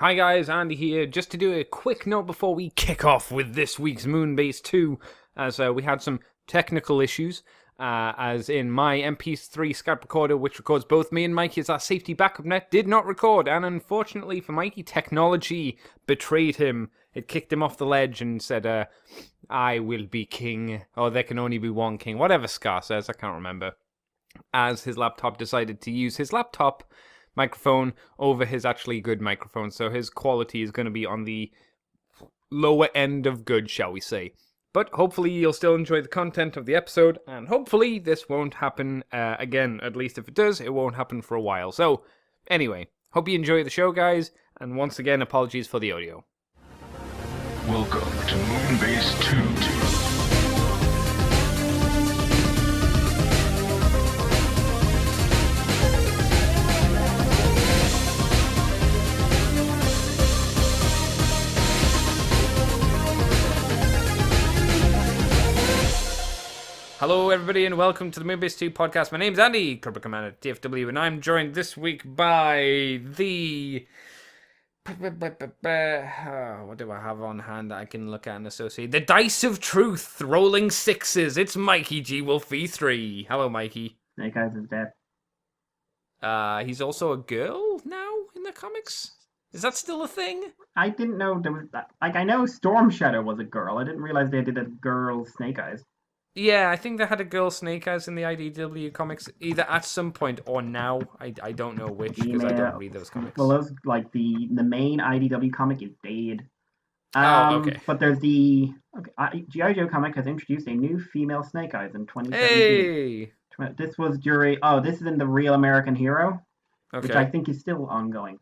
Hi guys, Andy here. Just to do a quick note before we kick off with this week's Moonbase 2, as we had some technical issues, as in my MP3 Skype recorder, which records both me and Mikey as our safety backup net, did not record, and unfortunately for Mikey, technology betrayed him. It kicked him off the ledge and said, I will be king, or there can only be one king, whatever Scar says, I can't remember, as his laptop decided to use his laptop microphone over his actually good microphone, so his quality is going to be on the lower end of good, shall we say. But hopefully you'll still enjoy the content of the episode, and hopefully this won't happen again. At least if it does, it won't happen for a while. So, anyway, hope you enjoy the show, guys, and once again, apologies for the audio. Welcome to Moonbase 2. Hello, everybody, and welcome to the Moonbase 2 podcast. My name's Andy, Corporate Commander at DFW, and I'm joined this week by the... what do I have on hand that I can look at and associate? The Dice of Truth, rolling sixes. It's Mikey G. Wolfie 3. Hello, Mikey. Snake Eyes is dead. He's also a girl now in the comics? Is that still a thing? I didn't know there was that. Like, I know Storm Shadow was a girl. I didn't realize they did a girl Snake Eyes. Yeah, I think they had a girl Snake Eyes in the IDW comics, either at some point or now. I don't know which, because I don't read those comics. Well, those, like, the main IDW comic is dead. Okay. But there's the... G.I. Joe comic has introduced a new female Snake Eyes in 2017. Hey! This was during... Oh, this is in the Real American Hero, Okay. which I think is still ongoing.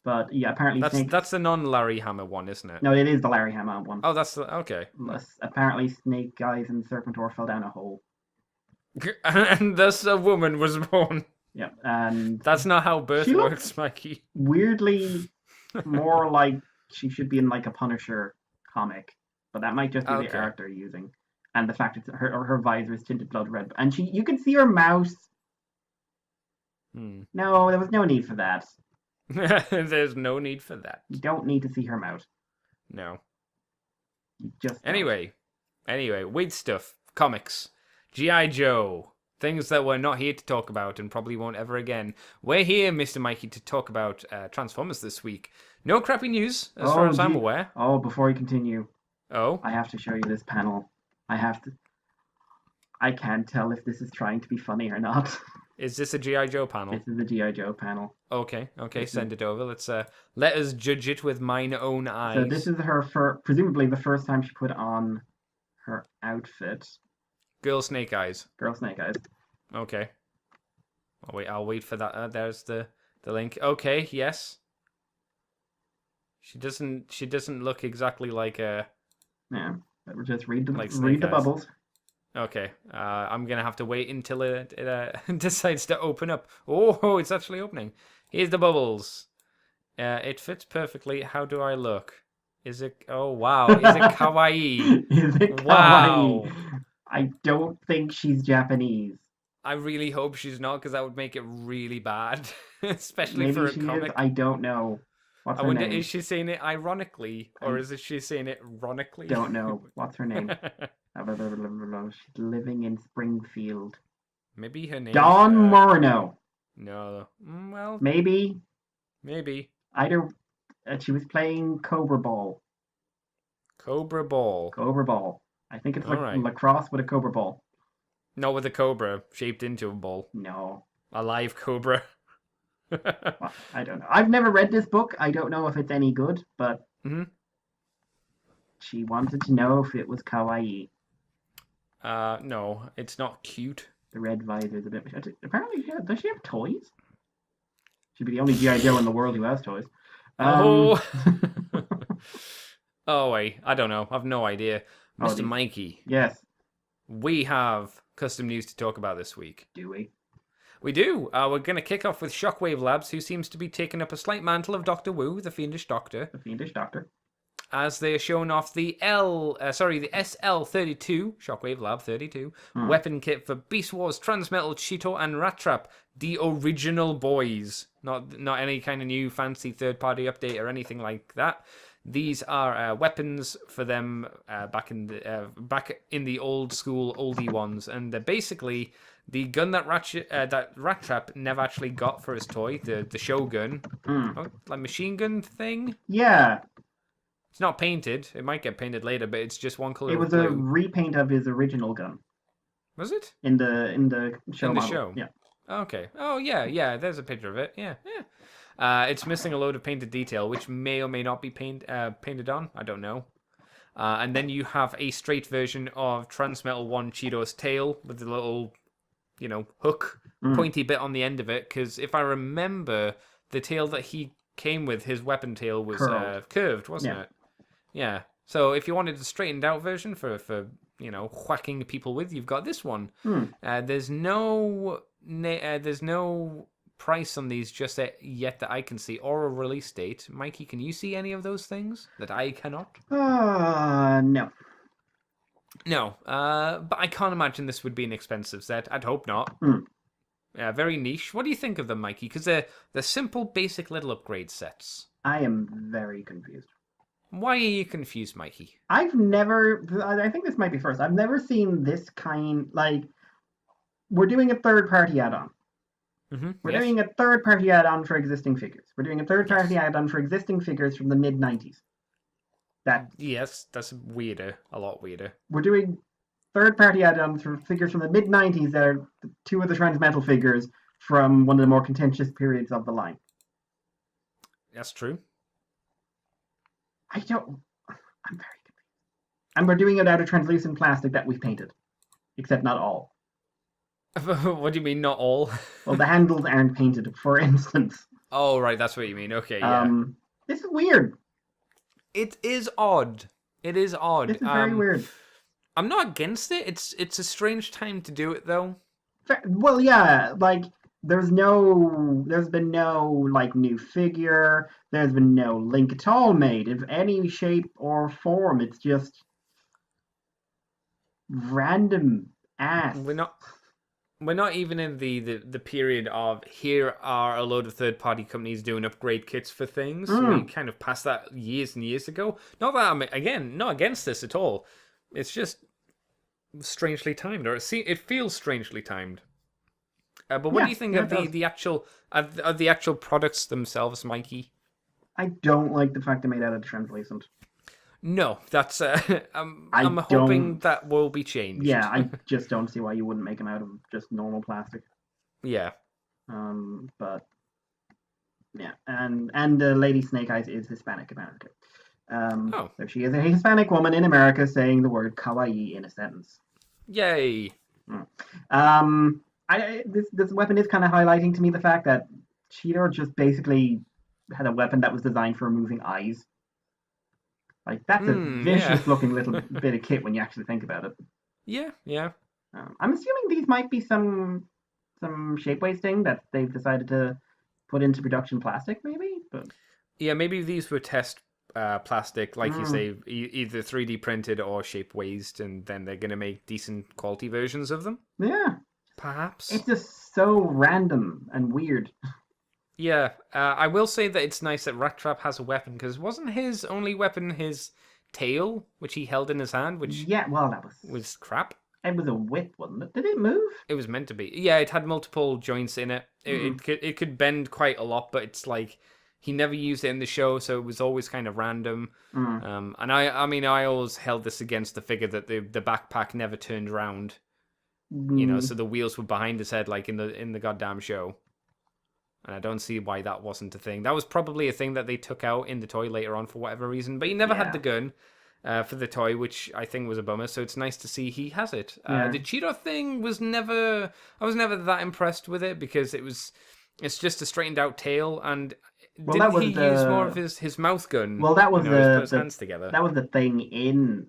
But, yeah, apparently That's the non-Larry Hammer one, isn't it? No, it is the Larry Hama one. Oh, that's the... Okay. Apparently Snake Eyes and Serpentor fell down a hole. And thus a woman was born. Yeah, and... That's not how birth works, Mikey. Weirdly more like she should be in, like, a Punisher comic. But that might just be the art they're using. And the fact that her visor is tinted blood red. And you can see her mouth. No, there was no need for that. There's no need for that. You don't need to see her mouth. No. You just don't. Anyway, weird stuff. Comics. G.I. Joe. Things that we're not here to talk about and probably won't ever again. We're here, Mr. Mikey, to talk about Transformers this week. No crappy news, as far as I'm aware. Oh, before we continue. Oh? I have to show you this panel. I can't tell if this is trying to be funny or not. Is this a G.I. Joe panel? This is the G.I. Joe panel. Okay, send it over. Let's let us judge it with mine own eyes. So this is her presumably the first time she put on her outfit. Girl Snake Eyes. Girl Snake Eyes. Okay. I'll wait for that. There's the link. Okay, yes. She doesn't look exactly like a... Yeah, just read the Eyes. bubbles. Okay, I'm going to have to wait until it decides to open up. Oh, it's actually opening. Here's the bubbles. It fits perfectly. How do I look? Is it... Oh, wow. Is it kawaii? Is it kawaii? Wow. I don't think she's Japanese. I really hope she's not, because that would make it really bad. Especially Maybe for a she comic. Is. I don't know. What's her name? Is she saying it ironically, or is she saying it ironically? Don't know. What's her name? She's living in Springfield. Maybe her name. Dawn Moreno. No. Well. Maybe. Either. She was playing Cobra Ball. Cobra Ball. I think it's like lacrosse with a Cobra Ball. Not with a cobra shaped into a ball. No. A live cobra. Well, I don't know. I've never read this book. I don't know if it's any good, but she wanted to know if it was kawaii. No, it's not cute. The red visor's a bit... Apparently, yeah, does she have toys? She'd be the only G.I. Joe in the world who has toys. Oh, wait. I don't know. I've no idea. Mr. Mikey. Yes. We have custom news to talk about this week. Do we? We do. We're going to kick off with Shockwave Labs, who seems to be taking up a slight mantle of Dr. Wu, the Fiendish Doctor. As they are showing off the SL32, Shockwave Lab 32, weapon kit for Beast Wars, Transmetal, Cheeto, and Rat Trap. the original boys, not any kind of new fancy third-party update or anything like that. These are weapons for them back in the old school oldie ones, and they're basically the gun that Rat Trap never actually got for his toy, the Shogun, like machine gun thing. Yeah. It's not painted. It might get painted later, but it's just one color. It was a repaint of his original gun. Was it? In the show. In the model. show. Yeah. Okay. Oh yeah. There's a picture of it. Yeah. It's missing a load of painted detail, which may or may not be painted on. I don't know. And then you have a straight version of Transmetal 1 Cheeto's tail with the little, hook, pointy bit on the end of it. Because if I remember, the tail that he came with, his weapon tail, was curved, wasn't it? Yeah. So if you wanted a straightened out version for whacking people with, you've got this one. There's no price on these just yet that I can see, or a release date. Mikey, can you see any of those things that I cannot? No. No, but I can't imagine this would be an expensive set. I'd hope not. Very niche. What do you think of them, Mikey? Because they're simple, basic little upgrade sets. I am very confused. Why are you confused, Mikey? I think this might be first. I've never seen this kind, we're doing a third-party add-on. We're doing a third-party add-on for existing figures. We're doing a third-party add-on for existing figures from the mid-90s. Yes, that's weirder. A lot weirder. We're doing third-party add-ons for figures from the mid-90s that are two of the Transmetal figures from one of the more contentious periods of the line. That's true. I'm very confused. And we're doing it out of translucent plastic that we've painted. Except not all. What do you mean, not all? Well, the handles aren't painted, for instance. Oh, right, that's what you mean. Okay, yeah. This is weird. It is odd. This is very weird. I'm not against it. It's a strange time to do it, though. Well, yeah, there's been no new figure. There's been no link at all made of any shape or form. It's just random ass. We're not even in the period of here are a load of third-party companies doing upgrade kits for things. We kind of passed that years and years ago. Not that I'm, not against this at all. It's just strangely timed, or it feels strangely timed. But what do you think of the actual products themselves, Mikey? I don't like the fact they're made out of translucent. No, that's I'm hoping that will be changed. Yeah, I just don't see why you wouldn't make them out of just normal plastic. Yeah. But yeah, and Lady Snake Eyes is Hispanic American. So she is a Hispanic woman in America saying the word kawaii in a sentence. Yay. This weapon is kind of highlighting to me the fact that Cheetor just basically had a weapon that was designed for removing eyes. That's a vicious-looking little bit of kit when you actually think about it. Yeah. I'm assuming these might be some shapeways thing that they've decided to put into production plastic, maybe. But yeah, maybe these were test plastic, like you say, either 3D printed or shapeways, and then they're going to make decent quality versions of them. Yeah. Perhaps. It's just so random and weird. Yeah, I will say that it's nice that Rat Trap has a weapon, because wasn't his only weapon his tail, which he held in his hand, which that was crap. It was a whip, wasn't it? Did it move? It was meant to be. Yeah, it had multiple joints in it. It could bend quite a lot, but it's he never used it in the show, so it was always kind of random. And I always held this against the figure that the backpack never turned around. So the wheels were behind his head, like in the goddamn show. And I don't see why that wasn't a thing. That was probably a thing that they took out in the toy later on for whatever reason. But he never had the gun for the toy, which I think was a bummer. So it's nice to see he has it. The Cheetor thing was never... I was never that impressed with it, because it's just a straightened out tail. And didn't he use more of his mouth gun? Well, that was his hands together. That was the thing in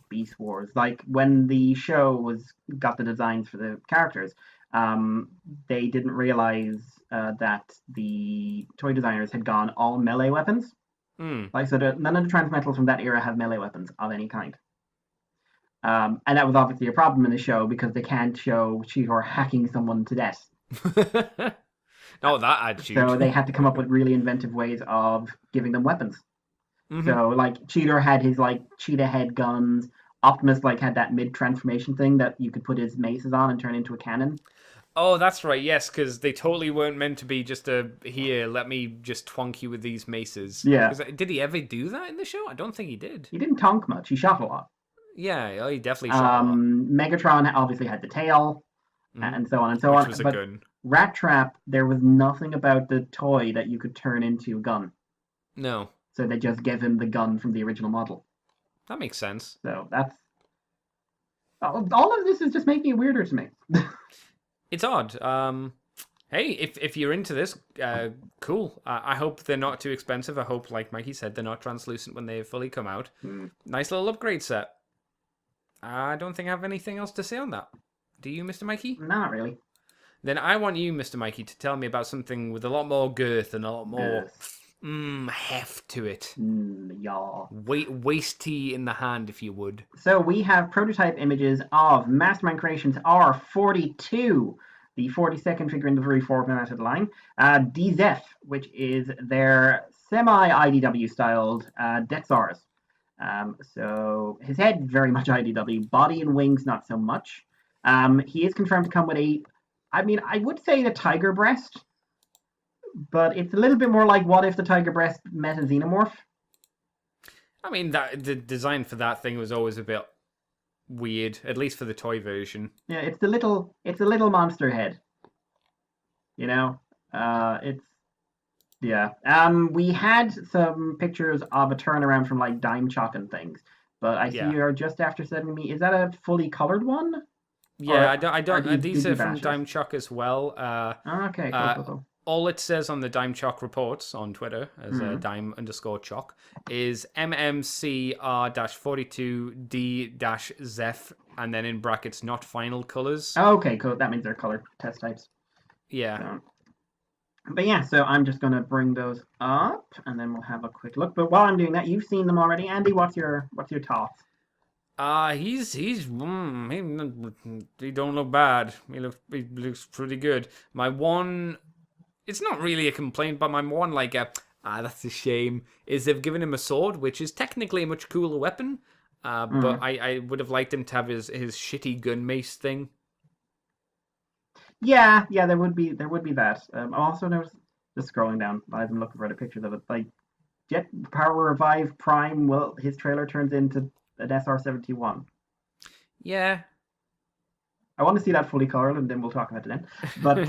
Beast Wars. When the show got the designs for the characters, they didn't realize that the toy designers had gone all melee weapons. None of the Transmetals from that era have melee weapons of any kind. And that was obviously a problem in the show, because they can't show Cheetor hacking someone to death Oh, that attitude. So they had to come up with really inventive ways of giving them weapons. Mhm. So like Cheetor had his like cheetah head guns. Optimus like had that mid transformation thing that you could put his maces on and turn into a cannon. Oh, that's right. Yes, because they totally weren't meant to be just a here. Let me just twonk you with these maces. Yeah. 'Cause, did he ever do that in the show? I don't think he did. He didn't tonk much. He shot a lot. Yeah, oh, he definitely shot a lot. Megatron obviously had the tail, Mhm. and so on and so Which on. was a But gun. Rat Trap, there was nothing about the toy that you could turn into a gun. No, So they just gave him the gun from the original model. that makes sense. So that's all of this is just making it weirder to me. It's odd. Hey, if you're into this, cool. I hope they're not too expensive. I hope, like Mikey said, they're not translucent when they fully come out. Nice little upgrade set. I don't think I have anything else to say on that. Do you, Mr. Mikey? Not really. Then I want you, Mr. Mikey, to tell me about something with a lot more girth and a lot more heft to it. Yeah. Wasty in the hand, if you would. So we have prototype images of Mastermind Creations R-42, the 42nd figure in the very formatted line. D-Zef, which is their semi-IDW styled Dezarus. So his head very much IDW, body and wings not so much. He is confirmed to come with I would say the tiger breast, but it's a little bit more like what if the tiger breast met a xenomorph. I mean, that the design for that thing was always a bit weird, at least for the toy version. Yeah, it's a little monster head. You know, we had some pictures of a turnaround from like Dime Chalk and things, but I see you're just after sending me. Is that a fully colored one? Yeah, I don't. These are from batches? Dime Chalk as well. Okay, cool. All it says on the Dime Chalk reports on Twitter as Dime_Chalk is MMC R-42 D-Zef, and then in brackets not final colors. Okay, cool. That means they're color test types. Yeah. But yeah, so I'm just gonna bring those up, and then we'll have a quick look. But while I'm doing that, you've seen them already, Andy. What's your thoughts? He don't look bad. He looks pretty good. My one, it's not really a complaint, but my one that's a shame is they've given him a sword, which is technically a much cooler weapon. But I would have liked him to have his shitty gun mace thing. Yeah, there would be that. Also, there was just scrolling down. I've been looking for other pictures of it. Like Jet Power Revive Prime. Well, his trailer turns into an SR-71. Yeah. I want to see that fully colored, and then we'll talk about it then. But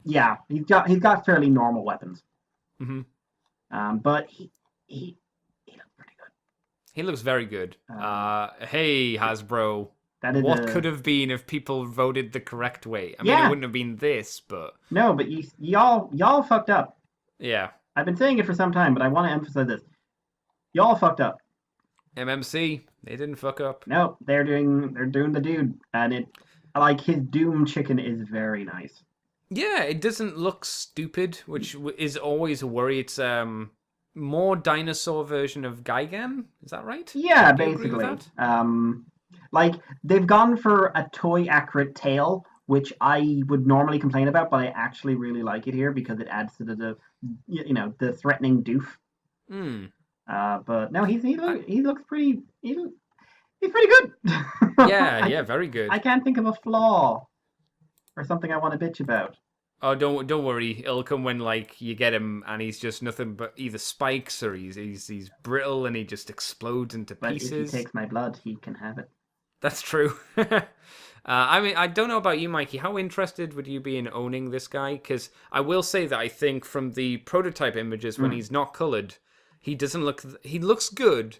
yeah, he's got fairly normal weapons. But he looks pretty good. He looks very good. Hey Hasbro. That is what could have been if people voted the correct way? I mean, it wouldn't have been this, but no. But y'all fucked up. Yeah. I've been saying it for some time, but I want to emphasize this. Y'all fucked up. MMC, they didn't fuck up. No, they're doing the dude, and it like his Doom chicken is very nice. Yeah, it doesn't look stupid, which is always a worry. It's more dinosaur version of Gigan. Is that right? Yeah, Do you agree with basically. that? Like they've gone for a toy accurate tail, which I would normally complain about, but I actually really like it here because it adds to the threatening doof. But no, he looks pretty. He's pretty good. Yeah, very good. I can't think of a flaw or something I want to bitch about. Oh, don't worry. It'll come when you get him and he's just nothing but either spikes or he's brittle and he just explodes into pieces. But if he takes my blood, he can have it. That's true. I mean, I don't know about you, Mikey. How interested would you be in owning this guy? Because I will say that I think from the prototype images when he's not colored, he looks good,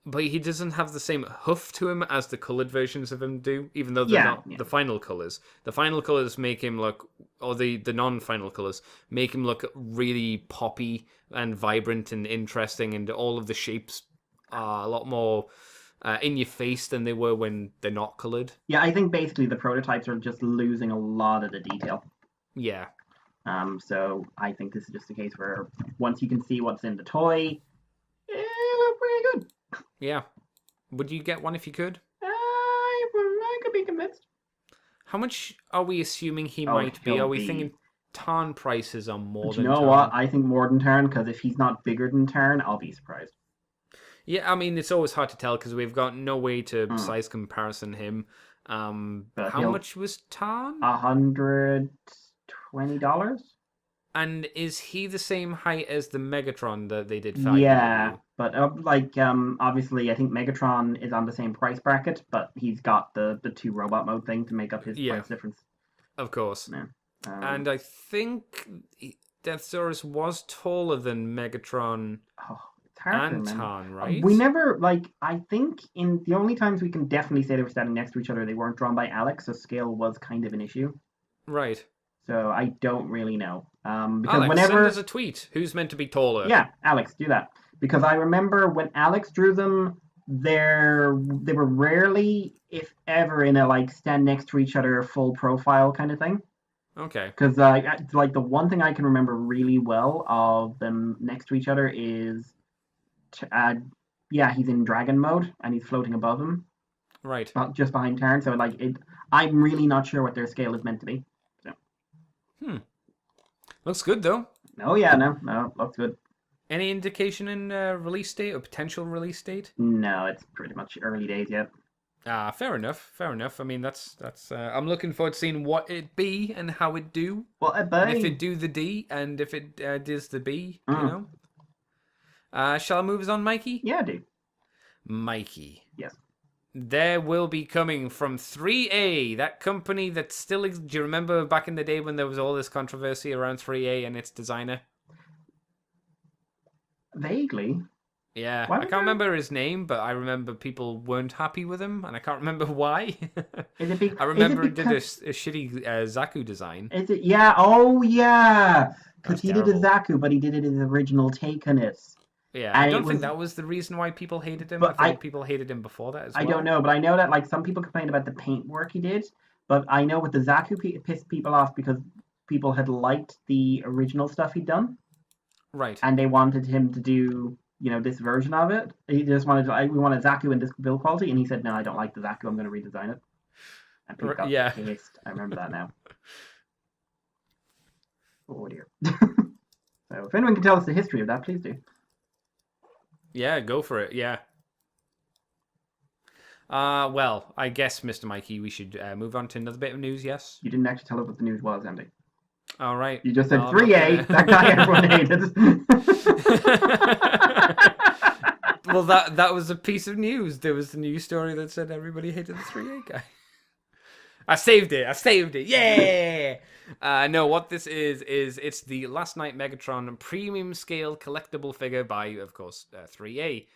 but he doesn't have the same hoof to him as the colored versions of him do, even though they're not the final colors. The final colors make him look, or the non-final colors make him look really poppy and vibrant and interesting, and all of the shapes are a lot more in your face than they were when they're not colored. Yeah, I think basically the prototypes are just losing a lot of the detail. Yeah. So I think this is just a case where once you can see what's in the toy, it looks pretty good. Yeah. Would you get one if you could? I could be convinced. How much are we assuming he Oh, might be? he'll Are we be- thinking Tarn prices are more Do you than know Tarn? what? I think more than Tarn, because if he's not bigger than Tarn, I'll be surprised. Yeah, I mean, it's always hard to tell because we've got no way to Hmm. size comparison him. But How much was Tarn? $120? And is he the same height as the Megatron that they did for Yeah, IDW? but obviously, I think Megatron is on the same price bracket, but he's got the two robot mode thing to make up his Yeah. price difference. Of course. Yeah. And I think Dezarus was taller than Megatron It's hard to and remember. Tarn, right? We never I think in the only times we can definitely say they were standing next to each other, they weren't drawn by Alex, so scale was kind of an issue. Right. So I don't really know. Because Alex, whenever send us a tweet. Who's meant to be taller? Yeah, Alex, do that. Because I remember when Alex drew them, they were rarely, if ever, in a stand next to each other full profile kind of thing. Okay. Because the one thing I can remember really well of them next to each other is, he's in dragon mode and he's floating above him, Right. just behind Tarn. So I'm really not sure what their scale is meant to be. So. Looks good though. Oh yeah, no, looks good. Any indication in release date or potential release date? No, it's pretty much early days yet. Fair enough. Fair enough. I mean, that's. I'm looking forward to seeing what it be and how it do. Well, And if it do the D and if it does the B, you know. Shall I move us on, Mikey? Yeah, dude. Mikey. Yes. There will be coming from 3A, that company that still. Do you remember back in the day when there was all this controversy around 3A and its designer? Vaguely. Yeah, Why I was can't there- remember his name, but I remember people weren't happy with him, and I can't remember why. Is it be- I remember is he it did because- a shitty Zaku design. Is it? Yeah. Oh, yeah. Because That's he did a terrible. Zaku, but he did it his original take on it. Yeah, And I it don't think was- that was the reason why people hated him. But I think people hated him before that as well. I don't know, but I know that some people complained about the paint work he did. But I know with the Zaku pissed people off because people had liked the original stuff he'd done, Right. and they wanted him to do this version of it. He just wanted we wanted Zaku in this build quality, and he said, "No, I don't like the Zaku. I'm going to redesign it." And people got Yeah. pissed. I remember that now. Oh dear. So if anyone can tell us the history of that, please do. Yeah, go for it. Yeah. Well, I guess, Mr. Mikey, we should move on to another bit of news. Yes. You didn't actually tell us what the news was, Andy. All right. You just said Well, I'm not 3A. gonna- That guy everyone hated. Well, that was a piece of news. There was a news story that said everybody hated the 3A guy. I saved it. Yeah. No, what this is it's the Last Night Megatron premium scale collectible figure by, of course, 3A.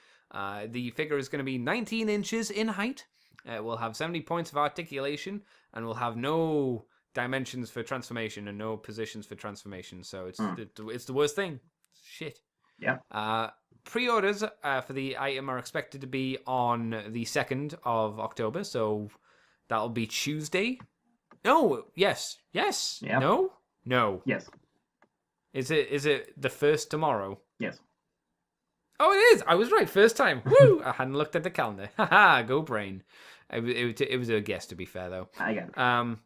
The figure is going to be 19 inches in height. It will have 70 points of articulation and will have no dimensions for transformation and no positions for transformation. So it's the worst thing. Shit. Yeah. Pre-orders for the item are expected to be on the 2nd of October, so that'll be Tuesday. No, yes. Yeah. No. Yes. Is it the 1st tomorrow? Yes. Oh, it is. I was right first time. Woo! I hadn't looked at the calendar. Haha, go brain. It was a guess, to be fair, though. I get it.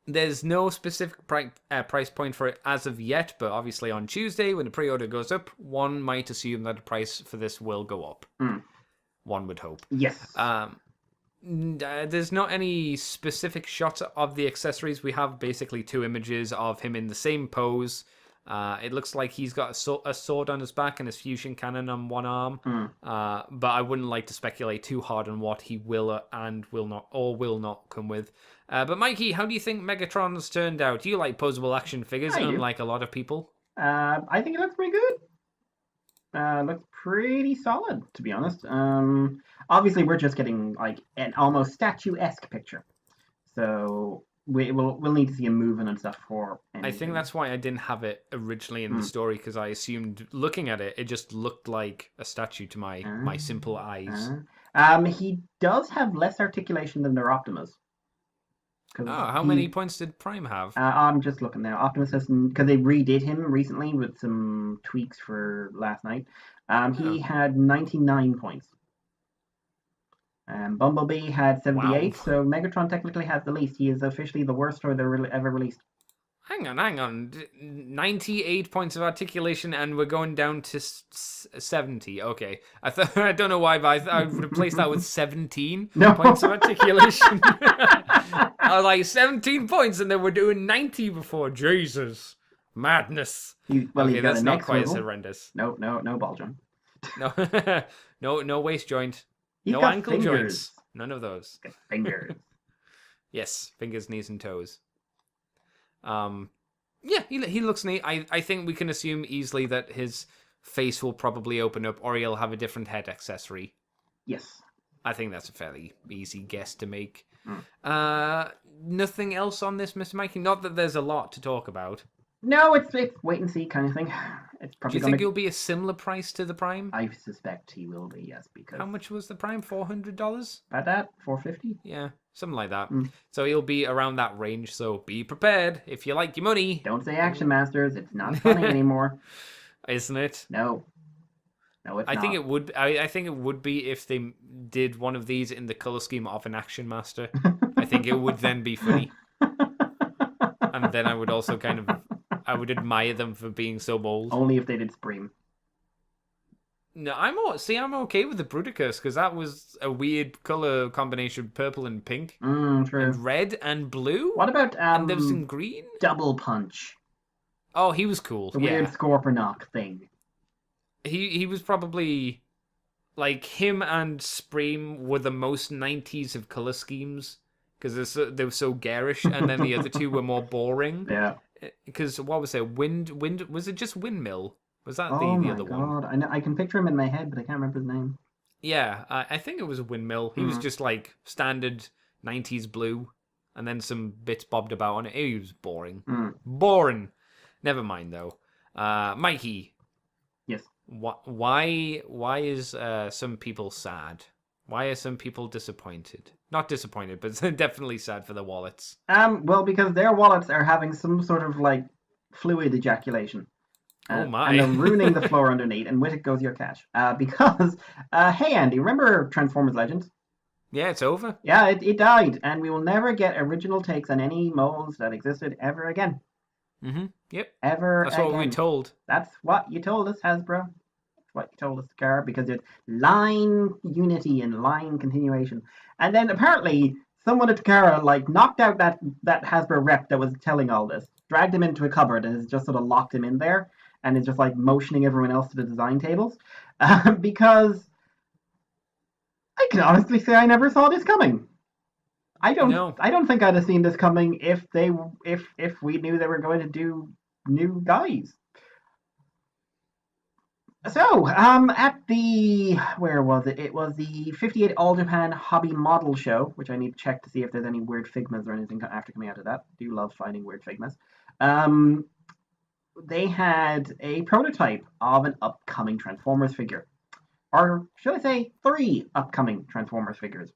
There's no specific price point for it as of yet, but obviously on Tuesday, when the pre-order goes up, one might assume that the price for this will go up. One would hope. Yes. There's not any specific shots of the accessories. We have basically 2 images of him in the same pose. It looks like he's got a sword on his back and his fusion cannon on one arm. But I wouldn't like to speculate too hard on what he will and will not come with. But Mikey, how do you think Megatron's turned out? Do you like posable action figures, I do. unlike a lot of people? I think it looks pretty good. Looks pretty solid, to be honest. Obviously, we're just getting an almost statuesque picture, so we'll need to see him moving and stuff for. I think that's why I didn't have it originally in the story, because I assumed looking at it, it just looked like a statue to my simple eyes. He does have less articulation than their Optimus. How many points did Prime have? I'm just looking now. Optimus has, because they redid him recently with some tweaks for last night. He had 99 points. Bumblebee had 78, Wow. so Megatron technically has the least. He is officially the worst toy they're ever released. Hang on. 98 points of articulation, and we're going down to 70. Okay. I don't know why, but I would replace that with 17 No. points of articulation. I was like, 17 points, and then we're doing 90 before. Jesus. Madness. He's Okay, got that's a not neck quite as swivel. horrendous. No ball joint. No, no waist joint. He's No got ankle fingers. joints. None of those. He's got fingers. Yes, fingers, knees, and toes. Yeah, he looks neat. I think we can assume easily that his face will probably open up, or he'll have a different head accessory. Yes. I think that's a fairly easy guess to make. Mm. Nothing else on this, Mr. Mikey? Not that there's a lot to talk about. No, it's wait and see kind of thing. It's Do probably you think he'll be a similar price to the Prime? I suspect he will be, yes, because How much was the Prime? $400? about that, $450. Yeah, something like that. Mm. So he'll be around that range, so be prepared if you like your money. Don't say Action Masters. It's not funny anymore. Isn't it? No, it's not. I think it would. I think it would be if they did one of these in the color scheme of an Action Master. I think it would then be funny, and then I would also I would admire them for being so bold. Only if they did Scream. No, I'm okay with the Bruticus because that was a weird color combination, purple and pink, True. and red and blue. What about And there was some green. Double Punch? Oh, he was cool. The yeah, weird Scorponok thing. he was probably like him and Scream were the most 90s of color schemes because they were so garish, and then the other two were more boring. Yeah. Because what was it? Wind? Was it just Windmill? Was that Oh the my other god! one? I know, I can picture him in my head, but I can't remember his name. Yeah, I think it was a Windmill. He was just like standard 90s blue, and then some bits bobbed about on it. He was boring. Boring. Never mind though. Mikey. Yes. Why is some people sad? Why are some people disappointed? Not disappointed, but definitely sad for their wallets. Well, because their wallets are having some sort of like fluid ejaculation. Oh my! And they're ruining the floor underneath, and with it goes your cash. Because, hey Andy, remember Transformers Legends? Yeah, it's over. Yeah, it died, and we will never get original takes on any molds that existed ever again. Yep. Ever That's again. what we told. That's what you told us, Hasbro. That's what you told us, Car, because it's line unity and line continuation. And then apparently someone at Takara like knocked out that Hasbro rep that was telling all this, dragged him into a cupboard, and has just sort of locked him in there, and is just like motioning everyone else to the design tables, because I can honestly say I never saw this coming. I don't think I'd have seen this coming if we knew they were going to do new guys. So, at the, where was it? It was the 58 All Japan Hobby Model Show, which I need to check to see if there's any weird Figmas or anything after coming out of that. I do love finding weird Figmas. They had a prototype of an upcoming Transformers figure. Or should I say 3 upcoming Transformers figures.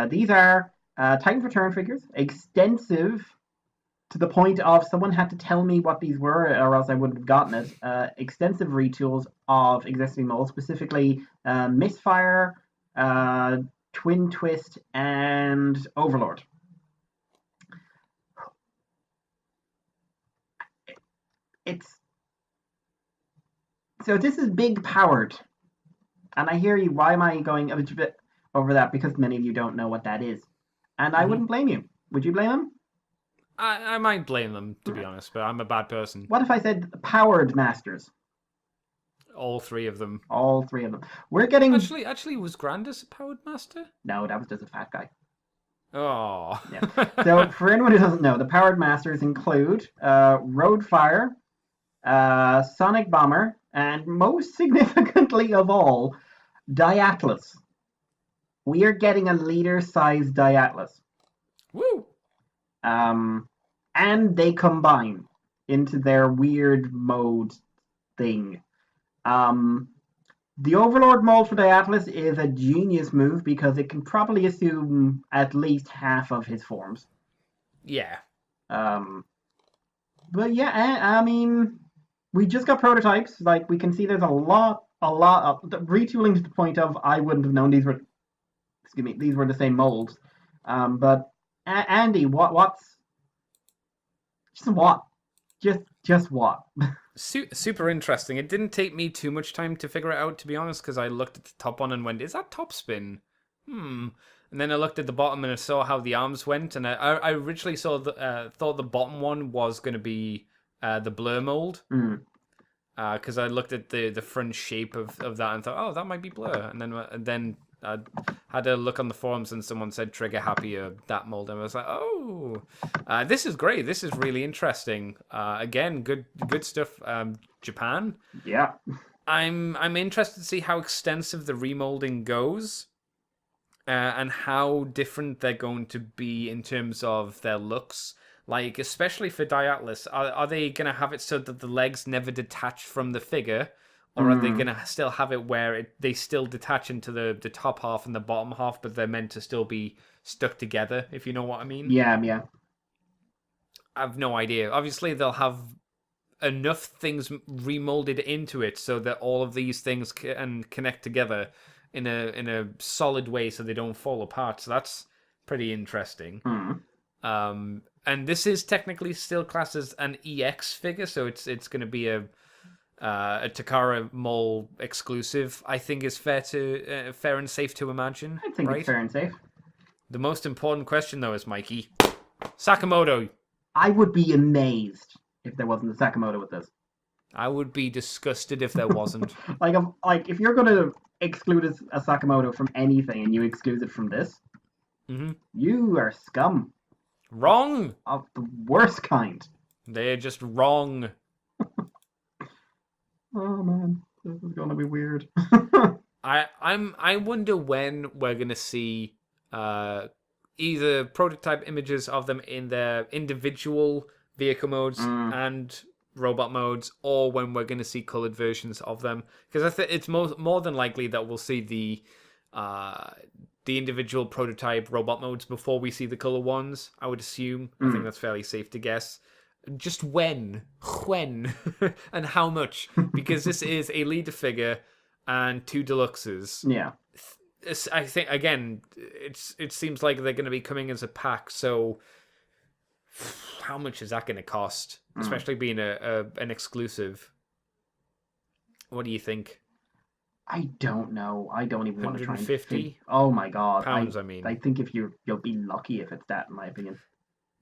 These are Titan's Return figures, extensive to the point of someone had to tell me what these were, or else I wouldn't have gotten it. Extensive retools of existing molds, specifically Misfire, Twin Twist, and Overlord. So this is big powered, and I hear you. Why am I going a bit over that? Because many of you don't know what that is, and I wouldn't blame you. Would you blame them? I might blame them, to be honest, but I'm a bad person. What if I said powered masters? All 3 of them. All 3 of them. We're getting... Actually, was Grandis a powered master? No, that was just a fat guy. Oh. Yeah. So, for anyone who doesn't know, the powered masters include Roadfire, Sonic Bomber, and most significantly of all, Dai Atlus. We are getting a leader-sized Dai Atlus. Woo! And they combine into their weird mode thing. The Overlord mold for Dai Atlus is a genius move because it can probably assume at least half of his forms. Yeah. But yeah, I mean, we just got prototypes. Like, we can see there's a lot of retooling to the point of I wouldn't have known these were excuse me, these were the same molds. But Andy, what's just what? Just what? Super interesting. It didn't take me too much time to figure it out, to be honest, because I looked at the top one and went, "Is that top spin?" And then I looked at the bottom and I saw how the arms went, and I originally thought the bottom one was going to be the blur mold, because I looked at the front shape of that and thought, "Oh, that might be blur," and then I had a look on the forums and someone said trigger happier that mold, and I was like, "Oh, this is great. This is really interesting." Again, good stuff. Japan. Yeah. I'm interested to see how extensive the remolding goes. And how different they're going to be in terms of their looks. Like, especially for Dai Atlus, are they going to have it so that the legs never detach from the figure? Or are they going to still have it where they still detach into the top half and the bottom half, but they're meant to still be stuck together, if you know what I mean? Yeah. I have no idea. Obviously, they'll have enough things remolded into it so that all of these things can connect together in a solid way so they don't fall apart. So that's pretty interesting. And this is technically still classed as an EX figure, so it's going to be a Takara Mall exclusive. I think is fair and safe to imagine. I think right? it's fair and safe. The most important question though is, Mikey, Sakamoto. I would be amazed if there wasn't a Sakamoto with this. I would be disgusted if there wasn't. like if you're gonna exclude a Sakamoto from anything and you exclude it from this, you are scum. Wrong. Of the worst kind. They're just wrong. Oh man, this is gonna be weird. I wonder when we're gonna see either prototype images of them in their individual vehicle modes and robot modes, or when we're going to see colored versions of them, because I think it's more than likely that we'll see the individual prototype robot modes before we see the color ones. I would assume. I think that's fairly safe to guess. Just when, and how much? Because this is a leader figure and 2 deluxes. Yeah. I think again, it seems like they're going to be coming as a pack. So, how much is that going to cost? Especially being an exclusive. What do you think? I don't know. I don't even want to try and 150? Oh my god. Pounds, I mean. I think if you'll be lucky if it's that, in my opinion.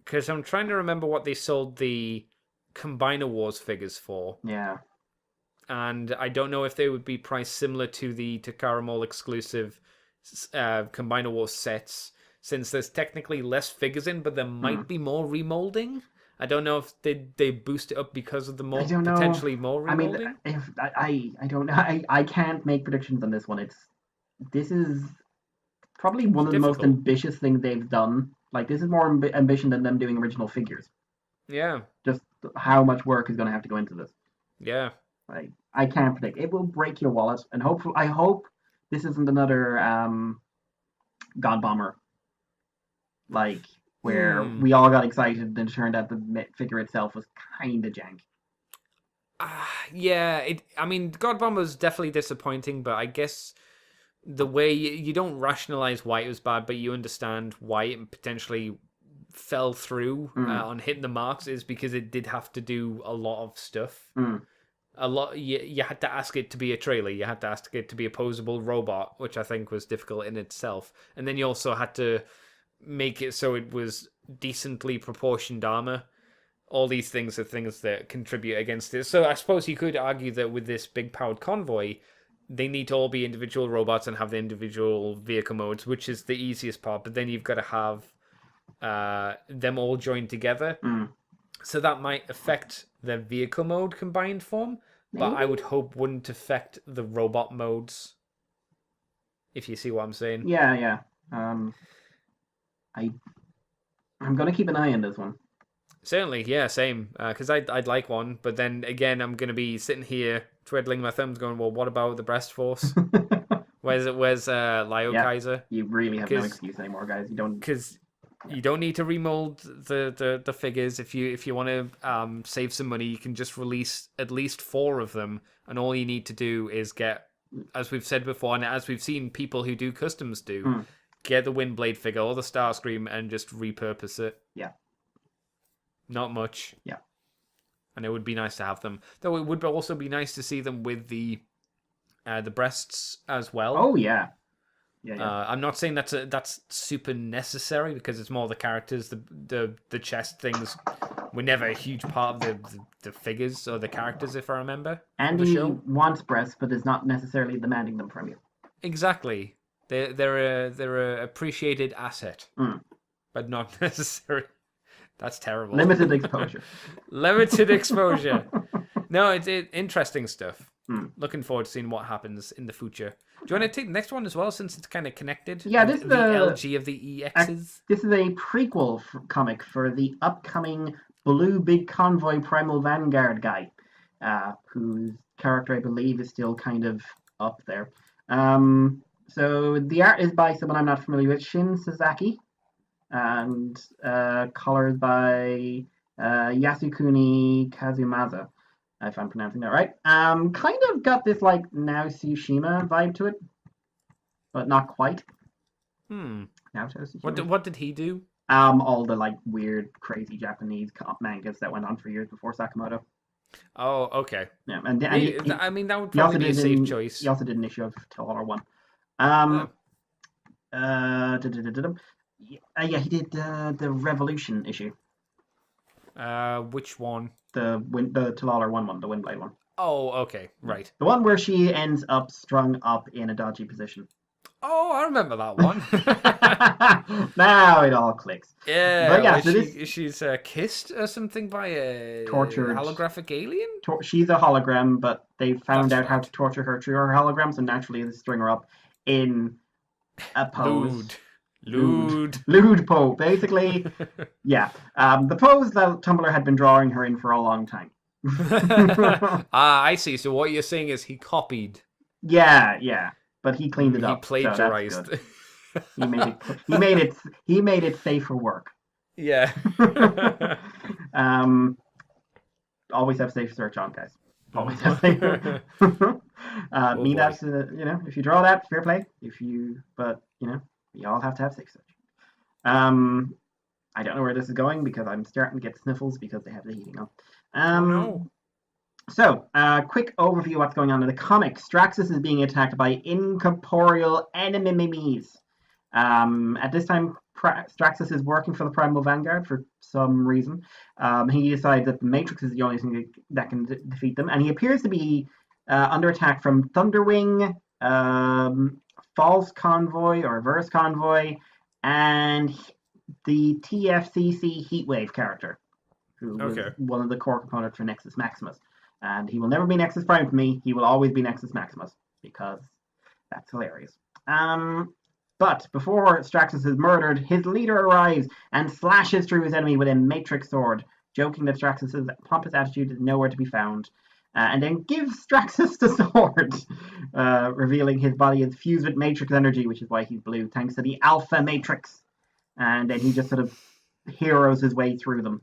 Because I'm trying to remember what they sold the Combiner Wars figures for. Yeah. And I don't know if they would be priced similar to the Takara Mall exclusive Combiner Wars sets, since there's technically less figures in, but there might be more remolding. I don't know if they boost it up because of the more potentially more remolding. I mean, I don't know. I can't make predictions on this one. This is probably one of the most ambitious things they've done. Like, this is more ambition than them doing original figures. Yeah. Just how much work is going to have to go into this. Yeah. I can't predict. It will break your wallet, and I hope this isn't another God Bomber, like where we all got excited and it turned out the figure itself was kind of jank. Yeah, I mean, God Bomber was definitely disappointing, but I guess the way you don't rationalize why it was bad, but you understand why it potentially fell through on hitting the marks is because it did have to do a lot of stuff. A lot. You had to ask it to be a trailer. You had to ask it to be a posable robot, which I think was difficult in itself. And then you also had to make it so it was decently proportioned armor. All these things are things that contribute against it. So I suppose you could argue that with this big powered convoy, they need to all be individual robots and have the individual vehicle modes, which is the easiest part. But then you've got to have them all joined together. So that might affect the vehicle mode combined form, but I would hope wouldn't affect the robot modes. If you see what I'm saying. Yeah. I'm gonna keep an eye on this one. Certainly, yeah, same. Because I'd like one, but then again, I'm gonna be sitting here twiddling my thumbs, going, "Well, what about the breast force? Where's Lio Kaiser? You really have no excuse anymore, guys. You don't because you don't need to remold the figures. If you want to save some money, you can just release at least 4 of them, and all you need to do is get, as we've said before, and as we've seen people who do customs do, get the Windblade figure or the Starscream and just repurpose it. Yeah. Not much. Yeah. And it would be nice to have them. Though it would also be nice to see them with the breasts as well. Oh, yeah. Yeah. I'm not saying that's super necessary because it's more the characters. The chest things were never a huge part of the figures or the characters, if I remember. Andy wants breasts, but is not necessarily demanding them from you. Exactly. They're a appreciated asset, but not necessary. That's terrible. Limited exposure. Limited exposure. No, it's interesting stuff. Looking forward to seeing what happens in the future. Do you want to take the next one as well, since it's kind of connected? Yeah, this is the LG of the EXs. This is a prequel comic for the upcoming Blue Big Convoy Primal Vanguard guy, whose character I believe is still kind of up there. So the art is by someone I'm not familiar with, Shin Sasaki, and colors by Yasukuni Kazumasa, if I'm pronouncing that right. Kind of got this like Now Tsushima vibe to it, but not quite. Now Tsushima. What did he do? All the like weird, crazy Japanese mangas that went on for years before Sakamoto. Oh, okay. Yeah, I mean that would probably be a safe choice. He also did an issue of Toller One. Yeah, he did the Revolution issue. Which one? The Talala one, the Windblade one. Oh, okay, right. The one where she ends up strung up in a dodgy position. Oh, I remember that one. Now it all clicks. Yeah, but yeah, she's kissed or something by a tortured holographic alien? She's a hologram, but they found out how to torture her through her hologram, so naturally they string her up in a pose. Lewd pose. Basically, yeah. The pose that Tumblr had been drawing her in for a long time. I see. So what you're saying is he copied. Yeah. But he cleaned it up. He plagiarized. So he made it safe for work. Yeah. Always have safe search on, guys. Always have safe. That's if you draw that, fair play. But you all have to have safe search. I don't know where this is going because I'm starting to get sniffles because they have the heating on. No. So, quick overview of what's going on in the comic. Straxus is being attacked by incorporeal enemies. At this time, Straxus is working for the Primal Vanguard for some reason. He decides that the Matrix is the only thing that can defeat them, and he appears to be under attack from Thunderwing, False Convoy or Reverse Convoy, and the TFCC Heatwave character, who was one of the core components for Nexus Maximus. And he will never be Nexus Prime for me. He will always be Nexus Maximus, because that's hilarious. But before Straxus is murdered, his leader arrives and slashes through his enemy with a Matrix sword, joking that Straxus' pompous attitude is nowhere to be found. And then gives Straxus the sword, revealing his body is fused with Matrix energy, which is why he's blue, thanks to the Alpha Matrix. And then he just sort of heroes his way through them.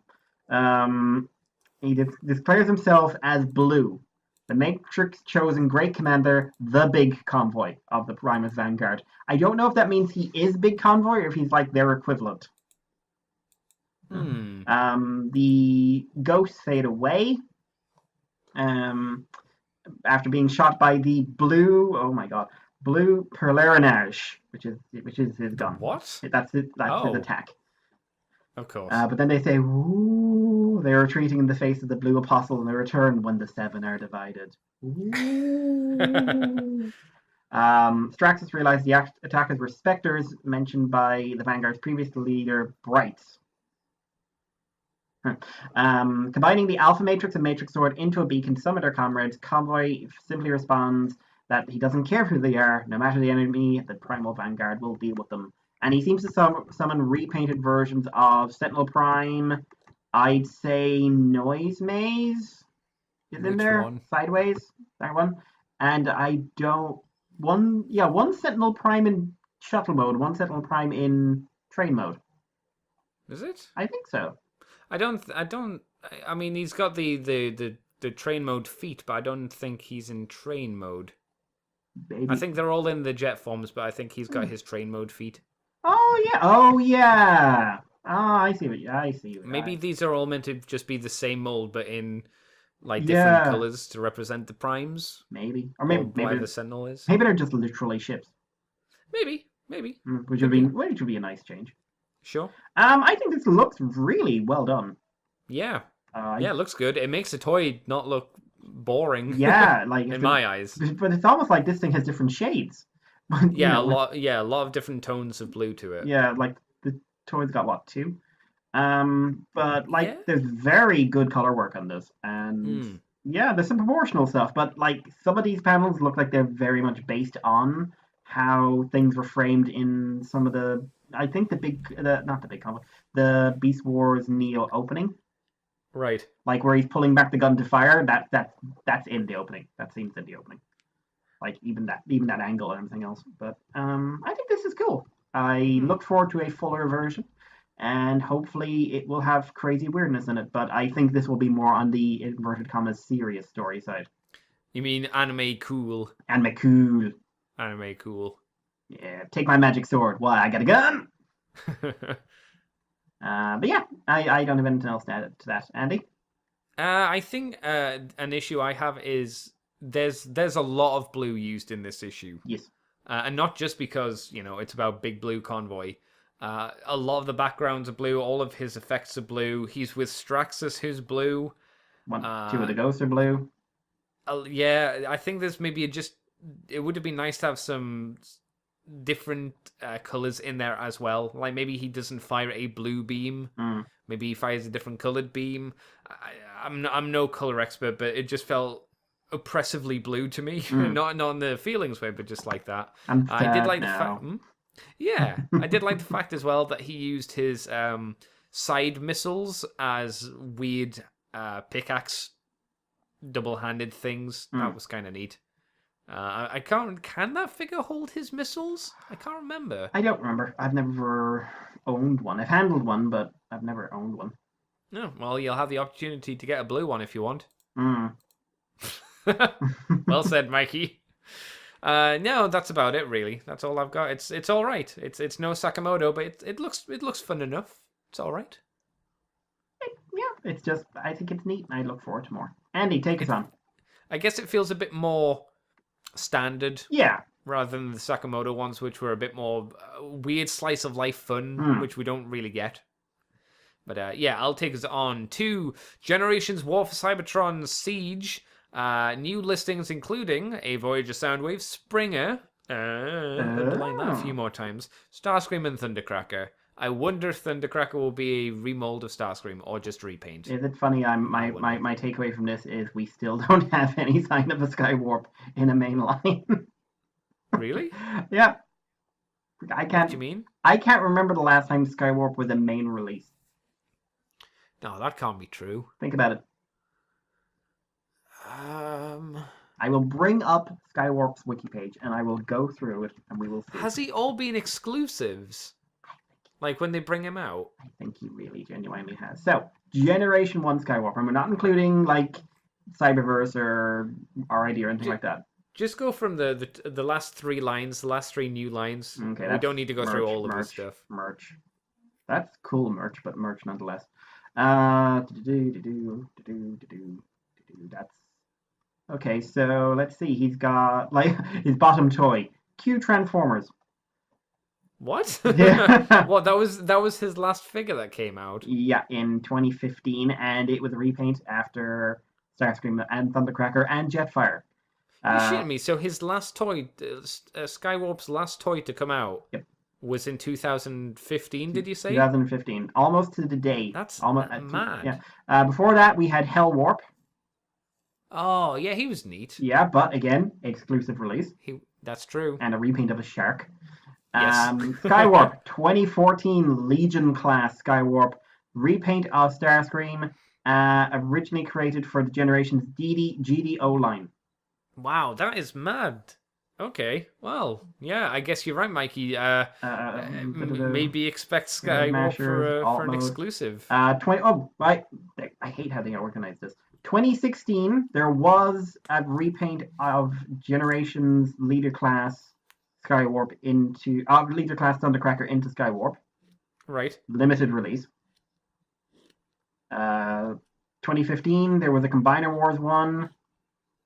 He declares himself as Blue, the Matrix-chosen Great Commander, the Big Convoy of the Primus Vanguard. I don't know if that means he is Big Convoy or if he's like their equivalent. The ghosts fade away after being shot by the Blue Pèlerinage, which is his gun. What? That's his attack. Of course. But then they say, "Ooh, they're retreating in the face of the Blue Apostle, and they return when the seven are divided." Straxus realized the attackers were specters mentioned by the Vanguard's previous leader, Brights. Combining the Alpha Matrix and Matrix Sword into a beacon to summon their comrades, Convoy simply responds that he doesn't care who they are, no matter the enemy, the Primal Vanguard will deal with them. And he seems to summon repainted versions of Sentinel Prime. I'd say Noise Maze is in there. One? Sideways, that one. And one Sentinel Prime in shuttle mode, one Sentinel Prime in train mode. Is it? I think so. I mean, he's got the train mode feat, but I don't think he's in train mode. Maybe. I think they're all in the jet forms, but I think he's got his train mode feat. Oh yeah. Oh yeah. Ah, I see what I see. Maybe these are all meant to just be the same mold, but in like different Yeah, colors to represent the primes maybe, or or maybe whatever the Sentinel is. maybe they're just literally ships, Maybe, which could be. would be a nice change. Sure. I think this looks really well done. Yeah. Uh, Yeah, it looks good. It makes the toy not look boring yeah, like in my eyes. but it's almost like this thing has different shades. But you Yeah, a know, lot. Yeah, a lot of different tones of blue to it. yeah, like the toy's got what, two? But like Yeah. there's very good color work on this, and Hmm. yeah, there's some proportional stuff. But like some of these panels look like they're very much based on how things were framed in some of the. I think not the big comic, the Beast Wars Neo opening, Right. like where he's pulling back the gun to fire. That's in the opening. That seems in the opening. Like even that angle and everything else. But I think this is cool. I Hmm. look forward to a fuller version, and hopefully it will have crazy weirdness in it. But I think this will be more on the inverted commas serious story side. You mean anime cool? And cool. Anime cool. Yeah, take my magic sword. Why? I got a gun. But yeah, I don't have anything else to add to that. Andy? I think an issue I have is there's a lot of blue used in this issue, Yes. and not just because it's about Big Blue Convoy. A lot of the backgrounds are blue. All of his effects are blue. He's with Straxus, who's blue. Two of the ghosts are blue. Yeah, I think there's maybe it would have been nice to have some different colors in there as well. Like maybe he doesn't fire a blue beam. Mm. Maybe he fires a different colored beam. I'm no color expert, but it just felt oppressively blue to me. Not in the feelings way, but just like that. I'm I did sad like now. yeah, I did like the fact as well that he used his side missiles as weird pickaxe double-handed things. That was kind of neat. I can't. Can that figure hold his missiles? I can't remember. I don't remember. I've never owned one. I've handled one, but I've never owned one. No, well, you'll have the opportunity to get a blue one if you want. Mm. Well said, Mikey. No, that's about it. Really, that's all I've got. It's all right. It's no Sakamoto, but it looks fun enough. It's all right. Yeah, it's just I think it's neat, and I look forward to more. Andy, take us on. I guess it feels a bit more standard Yeah. rather than the Sakamoto ones, which were a bit more weird slice of life fun, which we don't really get. But yeah, I'll take us on to Generations War for Cybertron Siege. New listings including a Voyager Soundwave, Springer, underline that a few more times, Starscream and Thundercracker. I wonder if Thundercracker will be a remold of Starscream or just repaint. Is it funny? My takeaway from this is we still don't have any sign of a Skywarp in a main line. Really? Yeah. What do you mean? I can't remember the last time Skywarp was a main release. No, that can't be true. Think about it. I will bring up Skywarp's wiki page and I will go through it and we will see. Has he all been exclusives? Like when they bring him out? I think he really genuinely has. So, Generation 1 Skywarp, and we're not including like Cyberverse or RID or anything like that. Just go from the last three lines, the last three new lines. Okay, we don't need to go through all of this stuff. Merch. That's cool merch, but merch nonetheless. That's okay. So let's see. He's got like his bottom toy, Q Transformers. What? Yeah. What? That was his last figure that came out. Yeah, in 2015, and it was a repaint after Starscream and Thundercracker and Jetfire. You're shitting me. So his last toy, Skywarp's last toy to come out, was in 2015. Did you say? 2015, almost to the day. That's almost mad. Yeah. Before that, we had Hell Warp. Oh yeah, he was neat. Yeah, but again, exclusive release. That's true. And a repaint of a shark. Yes. Skywarp 2014 Legion class Skywarp repaint of Starscream, originally created for the Generations GDO line. Wow, that is mad. Okay, well, yeah, I guess you're right, Mikey. Maybe expect Skywarp for an exclusive. 20. Oh, right. I hate how they organize this. 2016, there was a repaint of Generations Leader class Skywarp into Leader class Thundercracker into Skywarp. Right. Limited release. 2015, there was a Combiner Wars one.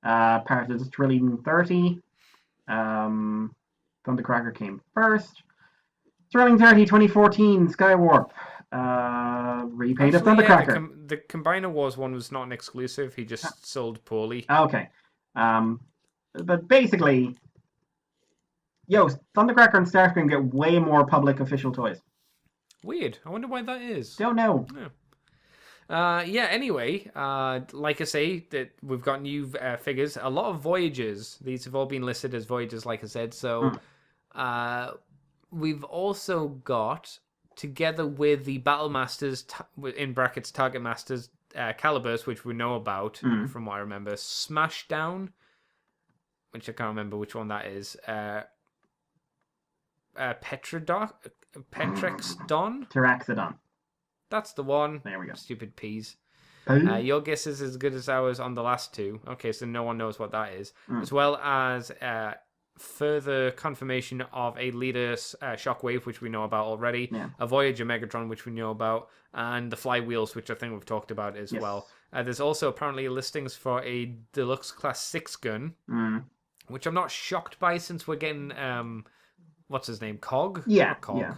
Part of Trillion 30. Thundercracker came first. Thrilling 30, 2014, Skywarp. Repaint of Thundercracker. Yeah, the Combiner Wars one was not an exclusive. He just sold poorly. Okay. But basically, Thundercracker and Starscream get way more public official toys. Weird. I wonder why that is. Don't know. Yeah. Anyway, like I say, that we've got new figures. A lot of Voyagers. These have all been listed as Voyagers, like I said. So, we've also got, together with the Battle Masters, in brackets Target Masters, Calibers, which we know about from what I remember, Smashdown, which I can't remember which one that is. Petrexdon. Tyraxodon. That's the one. There we go. Stupid peas. Your guess is as good as ours on the last two. Okay, so no one knows what that is. As well as further confirmation of a Leader Shockwave, which we know about already. Yeah. A Voyager Megatron, which we know about. And the Flywheels, which I think we've talked about as well. There's also apparently listings for a Deluxe Class 6 gun, which I'm not shocked by since we're getting... what's his name? Cog? Yeah. Cog. Yeah.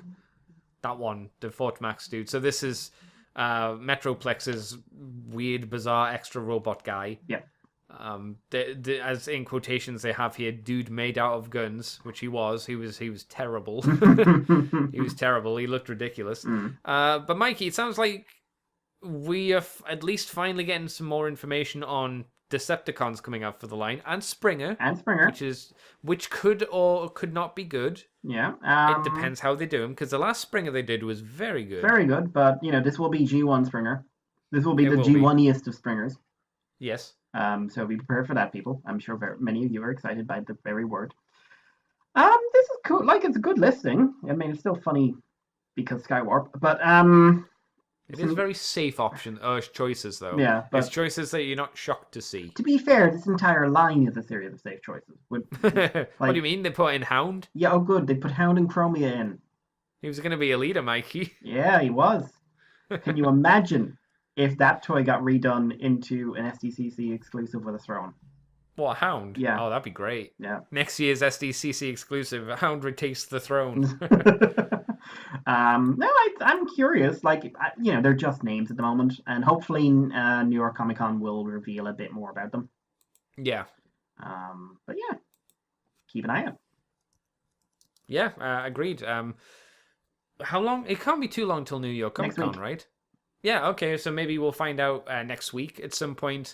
That one, the Fort Max dude. So this is Metroplex's weird, bizarre extra robot guy. Yeah. As in quotations they have here, dude made out of guns, which he was. He was terrible. He was terrible. He looked ridiculous. But Mikey, it sounds like we are at least finally getting some more information on Decepticons coming out for the line, and Springer, which could or could not be good. Yeah, it depends how they do them, because the last Springer they did was very good. Very good, but this will be G1 Springer. This will be the G1iest of Springers. Yes. So be prepared for that, people. I'm sure many of you are excited by the very word. This is cool. Like, it's a good listing. I mean, it's still funny because Skywarp, but it is very safe choices, though. Yeah, but it's choices that you're not shocked to see. To be fair, this entire line is a series of safe choices. What do you mean? They put in Hound? Yeah, oh good. They put Hound and Chromia in. He was going to be a leader, Mikey. Yeah, he was. Can you imagine if that toy got redone into an SDCC exclusive with a throne? What, Hound? Yeah. Oh, that'd be great. Yeah. Next year's SDCC exclusive, Hound retakes the throne. No, I'm curious. Like, they're just names at the moment, and hopefully New York Comic Con will reveal a bit more about them. Yeah. But yeah, keep an eye out. Yeah, agreed. How long? It can't be too long till New York Comic Con, right? Yeah. Okay. So maybe we'll find out next week at some point.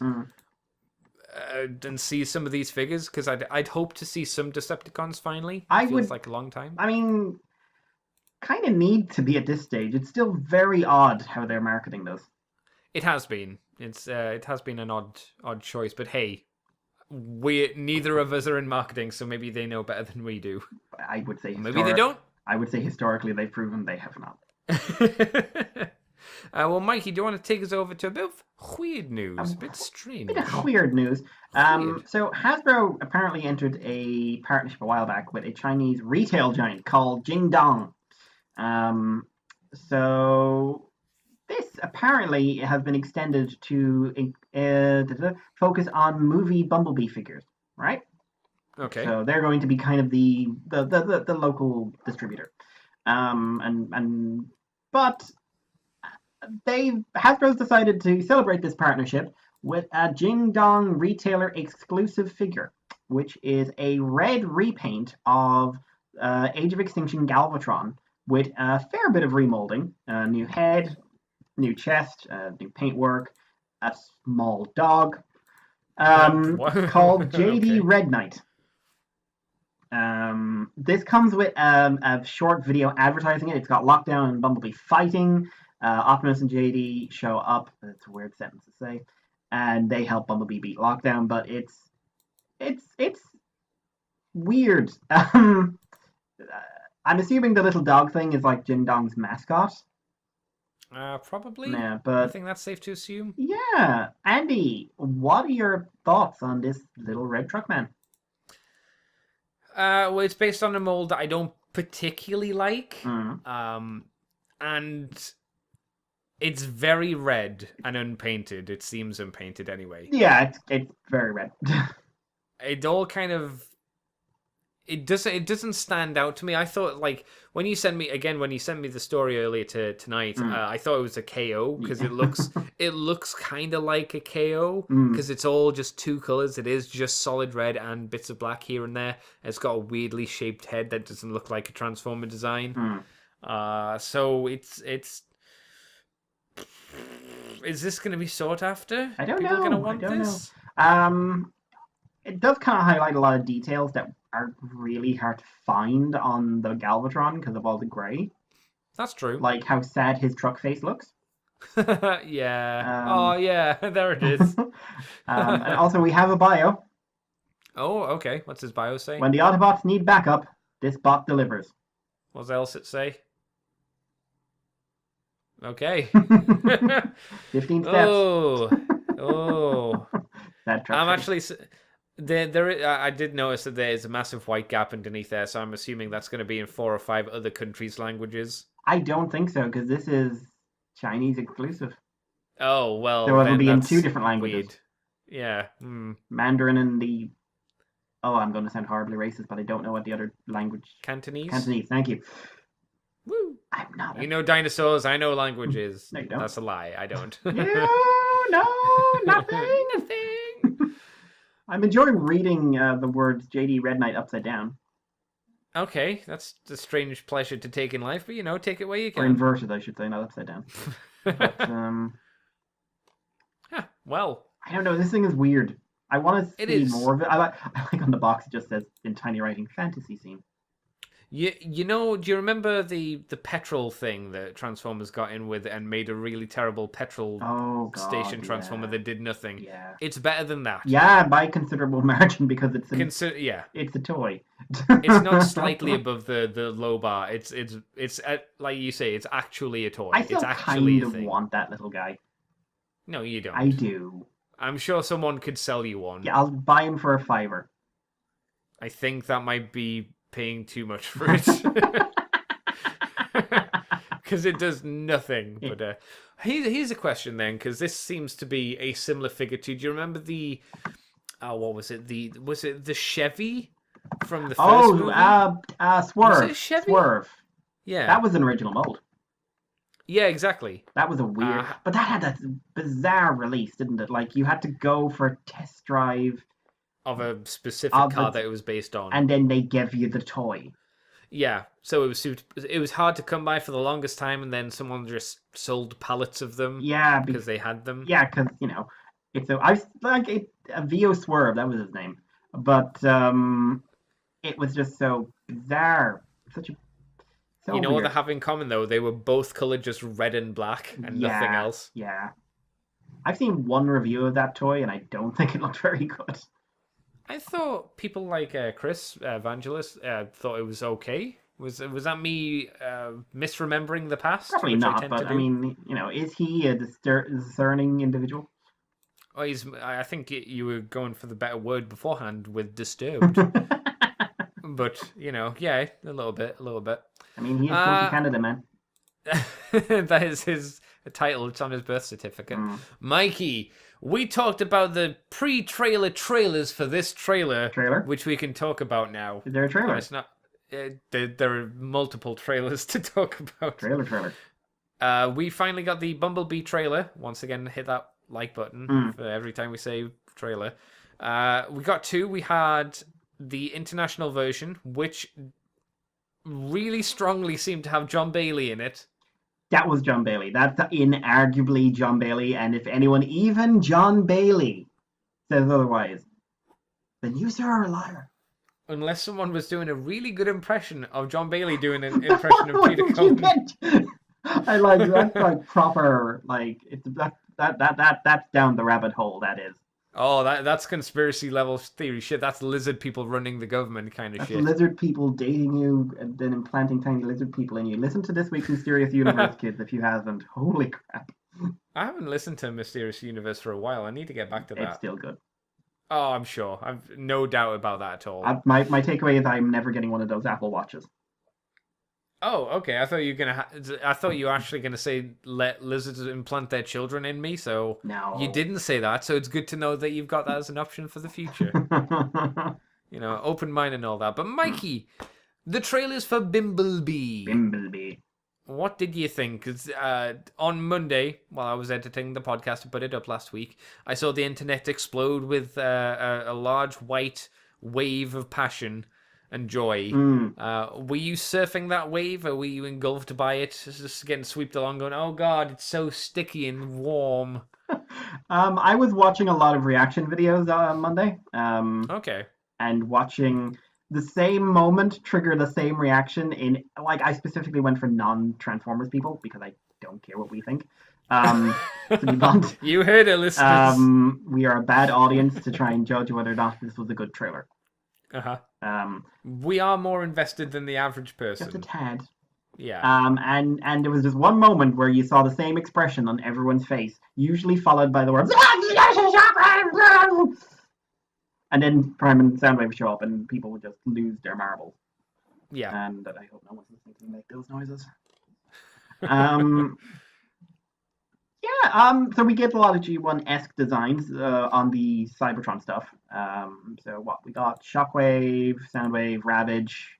And see some of these figures, because I'd hope to see some Decepticons finally. Feels like a long time. I mean, kind of need to be at this stage. It's still very odd how they're marketing those. It has been. It has been an odd choice, but hey, neither of us are in marketing, so maybe they know better than we do. I would say maybe they don't. I would say historically they've proven they have not. Well, Mikey, do you want to take us over to a bit of weird news? A bit strange. A bit of weird news. So Hasbro apparently entered a partnership a while back with a Chinese retail giant called Jingdong. So this apparently has been extended to focus on movie Bumblebee figures, right? Okay. So they're going to be kind of the local distributor. But Hasbro's decided to celebrate this partnership with a Jingdong retailer exclusive figure, which is a red repaint of Age of Extinction Galvatron with a fair bit of remolding, new head, new chest, new paintwork, a small dog, called JD Red Knight. This comes with a short video advertising it. It's got Lockdown and Bumblebee fighting. Optimus and JD show up. That's a weird sentence to say. And they help Bumblebee beat Lockdown, but it's weird. I'm assuming the little dog thing is like Jingdong's mascot. Probably. Yeah, but I think that's safe to assume. Yeah. Andy, what are your thoughts on this little red truck man? Well, it's based on a mold that I don't particularly like. Mm. And it's very red and unpainted. It seems unpainted anyway. Yeah, it's very red. It all kind of it doesn't stand out to me. I thought like when you sent me the story earlier tonight, I thought it was a KO because it looks kind of like a KO because it's all just two colors. It is just solid red and bits of black here and there. It's got a weirdly shaped head that doesn't look like a Transformer design. So it's is this going to be sought after? I don't People know. going to want I don't this? know. It does kind of highlight a lot of details that are really hard to find on the Galvatron because of all the grey. That's true. Like how sad his truck face looks. Yeah. Oh, yeah. There it is. And also, we have a bio. Oh, okay. What's his bio say? When the Autobots need backup, this bot delivers. What else it say? Okay. 15 steps. Oh. That truck I'm face. actually... I did notice that there is a massive white gap underneath there, so I'm assuming that's going to be in 4 or 5 other countries' languages. I don't think so, because this is Chinese exclusive. Oh, well, So it'll then be in that's 2 different languages. weird. Yeah. Mandarin and the... Oh, I'm going to sound horribly racist, but I don't know what the other language... Cantonese? Cantonese, thank you. Woo. I'm not... You know dinosaurs, I know languages. No, you don't. That's a lie, I don't. No, nothing. Nothing. I'm enjoying reading the words JD Red Knight upside down. Okay, that's a strange pleasure to take in life, but take it where you Or can. inverted, I should say, not upside down. But, well, I don't know, this thing is weird. I want to see more of it. I like on the box it just says in tiny writing, fantasy scene. do you remember the petrol thing that Transformers got in with and made a really terrible petrol station Transformer that did nothing? Yeah. It's better than that. Yeah, by considerable margin because it's it's a toy. It's not slightly above the low bar. It's like you say, it's actually a toy. I still it's actually kind a of thing. want that little guy. No, you don't. I do. I'm sure someone could sell you one. Yeah, I'll buy him for $5. I think that might be paying too much for it. Because it does nothing. But here's a question then, because this seems to be a similar figure to... Do you remember the... what was it? Was it the Chevy from the first movie? Swerve. Was it a Chevy? Swerve. Yeah. That was an original mold. Yeah, exactly. That was a weird... but that had that bizarre release, didn't it? Like, you had to go for a test drive... Of a specific car that it was based on. And then they give you the toy. Yeah, so it was hard to come by for the longest time, and then someone just sold pallets of them. Yeah, because they had them. Yeah, because it's a VO Swerve. That was his name, but it was just so bizarre. So what weird. they have in common though? They were both colored just red and black, and nothing else. Yeah, I've seen one review of that toy, and I don't think it looked very good. I thought people like Chris Evangelist thought it was okay. Was that me misremembering the past? Probably not, but I mean, is he a discerning individual? Oh, I think you were going for the better word beforehand with disturbed. But yeah, a little bit. I mean, he is from Canada, man. That is his title. It's on his birth certificate. Mikey, we talked about the pre-trailer trailers for this trailer, which we can talk about now. Is there a trailer? No, it's not. There are multiple trailers to talk about. Trailer. We finally got the Bumblebee trailer. Once again, hit that like button for every time we say trailer. We got 2. We had the international version, which really strongly seemed to have John Bailey in it. That was John Bailey. That's inarguably John Bailey. And if anyone, even John Bailey, says otherwise, then you, sir, are a liar. Unless someone was doing a really good impression of John Bailey doing an impression of Peter Cullen. I like that's like proper, like it's that's down the rabbit hole. That is. Oh, that's conspiracy level theory shit. That's lizard people running the government kind of shit. Lizard people dating you and then implanting tiny lizard people in you. Listen to this week's Mysterious Universe, kids, if you haven't. Holy crap. I haven't listened to Mysterious Universe for a while. I need to get back to that. It's still good. Oh, I'm sure. I've no doubt about that at all. My takeaway is I'm never getting one of those Apple Watches. Oh, okay. I thought you were gonna. I thought you were actually gonna say let lizards implant their children in me. So you No. didn't say that. So it's good to know that you've got that as an option for the future. Open mind and all that. But Mikey, the trailers for Bumblebee. Bumblebee. What did you think? 'Cause, on Monday, while I was editing the podcast to put it up last week, I saw the internet explode with a large white wave of passion and joy. Were you surfing that wave, or were you engulfed by it, just getting swept along, going, "Oh God, it's so sticky and warm"? I was watching a lot of reaction videos on Monday. Okay. And watching the same moment trigger the same reaction in, like, I specifically went for non-Transformers people because I don't care what we think. To be blunt. You heard it, listeners. We are a bad audience to try and judge whether or not this was a good trailer. We are more invested than the average person. Just a tad. Yeah. And there was just one moment where you saw the same expression on everyone's face, usually followed by the words, and then Prime and Soundwave would show up and people would just lose their marbles. Yeah. And I hope no one's listening to me make those noises. So we get a lot of G1-esque designs on the Cybertron stuff. So what we got: Shockwave, Soundwave, Ravage,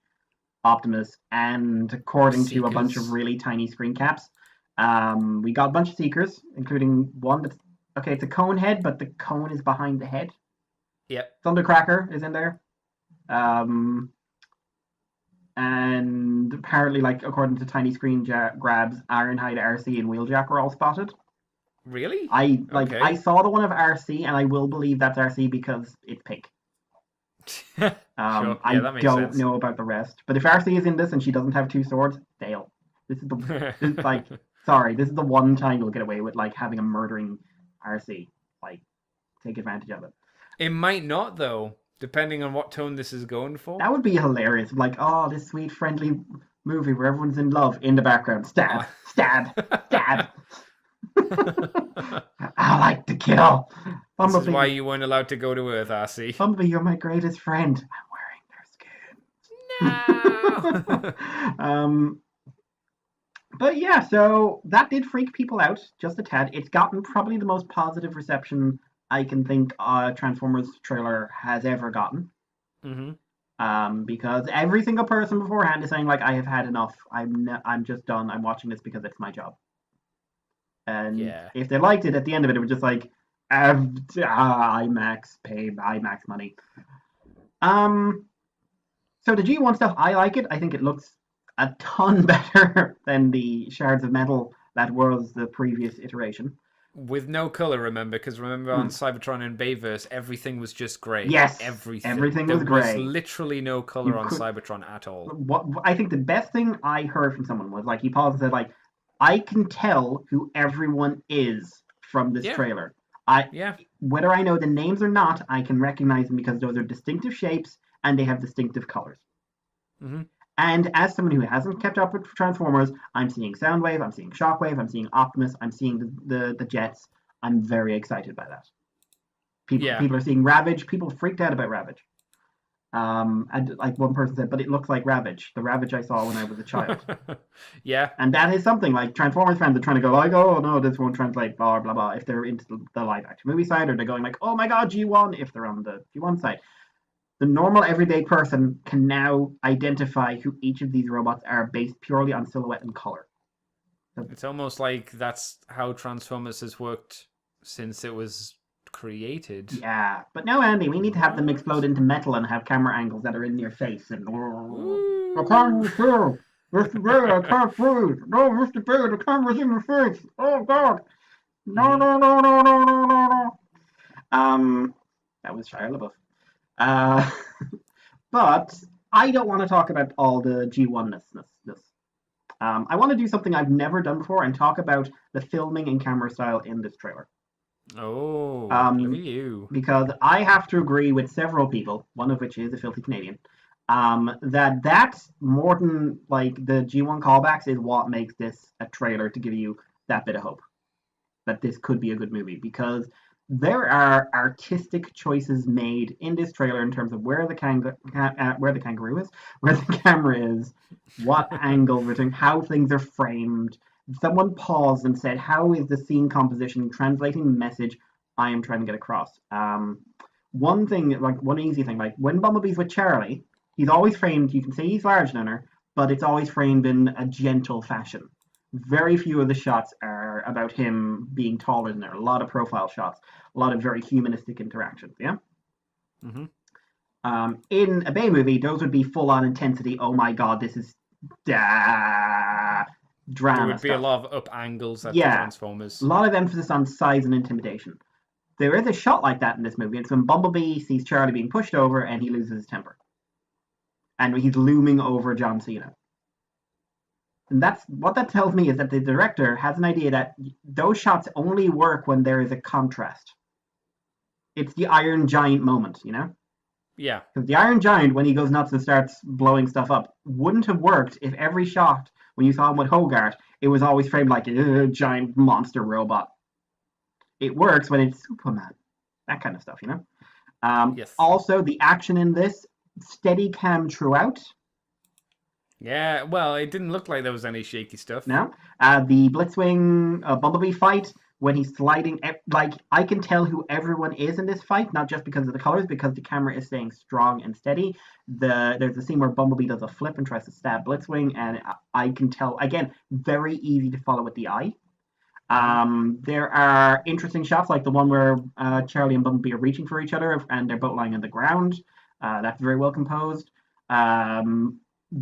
Optimus, and according to a bunch of really tiny screen caps, we got a bunch of Seekers, including one that's it's a cone head, but the cone is behind the head. Yep. Thundercracker is in there. And apparently, like, according to tiny screen grabs, Ironhide, RC, and Wheeljack were all spotted. Really? I saw the one of RC, and I will believe that's RC because it's pink. Sure. Yeah, I that makes don't sense. know about the rest, but if RC is in this and she doesn't have two swords, fail. This is this is the one time you'll get away with, like, having a murdering RC. Like, take advantage of it. It might not, though, depending on what tone this is going for. That would be hilarious. Like, oh, this sweet, friendly movie where everyone's in love. In the background, stab, stab, stab. I like to kill. This is why you weren't allowed to go to Earth, RC. Bumblebee, you're my greatest friend. I'm wearing their skin. No. But yeah, so that did freak people out just a tad. It's gotten probably the most positive reception I can think a Transformers trailer has ever gotten. Because every single person beforehand is saying, like, I have had enough. I'm just done. I'm watching this because it's my job. And if they liked it, at the end of it, it was just like, IMAX, pay IMAX money. So the G1 stuff, I like it. I think it looks a ton better than the shards of metal that was the previous iteration. With no color, remember? Because remember on Cybertron and Bayverse, everything was just grey. Yes, everything was grey. There was literally no color on Cybertron at all. What I think the best thing I heard from someone was, like, he paused and said, like, I can tell who everyone is from this trailer. Whether I know the names or not, I can recognize them because those are distinctive shapes and they have distinctive colors. And as someone who hasn't kept up with Transformers, I'm seeing Soundwave, I'm seeing Shockwave, I'm seeing Optimus, I'm seeing the Jets. I'm very excited by that. People are seeing Ravage. People freaked out about Ravage. And like one person said, but it looks like Ravage, the Ravage I saw when I was a child. And that is something, like, Transformers fans are trying to go, like, oh no, this won't translate, blah blah blah, if they're into the live action movie side, or they're going like, oh my god, G1, if they're on the G1 side. The normal everyday person can now identify who each of these robots are based purely on silhouette and color. It's almost like that's how Transformers has worked since it was created. Yeah, but no, Andy, we need to have them explode into metal and have camera angles that are in your face. And I can't feel. Mr. Bear, I can't breathe. No, Mr. Bear, the camera's in your face. Oh God! No. That was Shia LaBeouf. But I don't want to talk about all the G1-ness. I want to do something I've never done before and talk about the filming and camera style in this trailer. Oh, look at you. Because I have to agree with several people, one of which is a filthy Canadian, that more than, like, the G1 callbacks is what makes this a trailer to give you that bit of hope that this could be a good movie. Because There are artistic choices made in this trailer in terms of where the kangaroo is, where the camera is, what angle we're doing, how things are framed. Someone paused and said, "How is the scene composition translating the message I am trying to get across?" One thing, like one easy thing, like when Bumblebee's with Charlie, he's always framed. You can see he's larger than her, but it's always framed in a gentle fashion. Very few of the shots are about him being taller than her. A lot of profile shots, a lot of very humanistic interactions. Yeah. In a Bay movie, those would be full-on intensity. Oh my god, this is drama. There would be stuff. a lot of up angles at the Transformers. A lot of emphasis on size and intimidation. There is a shot like that in this movie. It's when Bumblebee sees Charlie being pushed over and he loses his temper. And he's looming over John Cena. And that's what that tells me is that the director has an idea that those shots only work when there is a contrast. It's the Iron Giant moment, you know? Yeah. Because the Iron Giant, when he goes nuts and starts blowing stuff up, wouldn't have worked if every shot, when you saw him with Hogarth, it was always framed like a giant monster robot. It works when it's Superman. That kind of stuff, you know? Yes. Also, the action in this, steady cam throughout. Yeah, well, it didn't look like there was any shaky stuff. No. The Blitzwing Bumblebee fight, when he's sliding, like, I can tell who everyone is in this fight, not just because of the colors, because the camera is staying strong and steady. There's a scene where Bumblebee does a flip and tries to stab Blitzwing, and I can tell, again, very easy to follow with the eye. There are interesting shots like the one where Charlie and Bumblebee are reaching for each other and they're both lying on the ground. That's very well composed.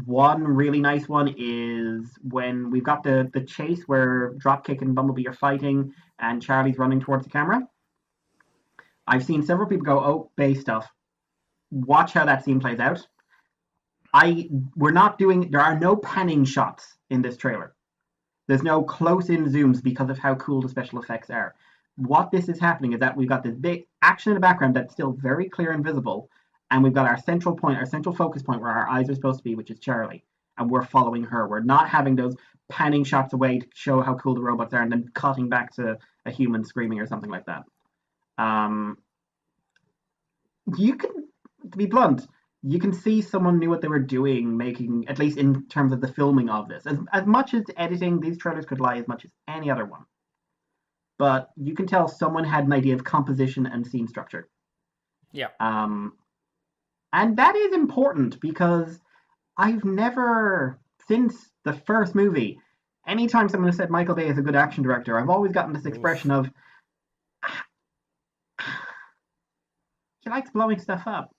One really nice one is when we've got the chase where Dropkick and Bumblebee are fighting and Charlie's running towards the camera. I've seen several people go, "Oh, Bay stuff." Watch how that scene plays out. There are no panning shots in this trailer. There's no close-in zooms because of how cool the special effects are. What this is happening is that we've got this big action in the background that's still very clear and visible, and we've got our central point, our central focus point where our eyes are supposed to be, which is Charlie, and we're following her. We're not having those panning shots away to show how cool the robots are and then cutting back to a human screaming or something like that. You can, to be blunt, you can see someone knew what they were doing, making, at least in terms of the filming of this. As much as editing, these trailers could lie as much as any other one. But you can tell someone had an idea of composition and scene structure. Yeah. And that is important because I've never, since the first movie, anytime someone has said Michael Bay is a good action director, I've always gotten this expression of, he likes blowing stuff up.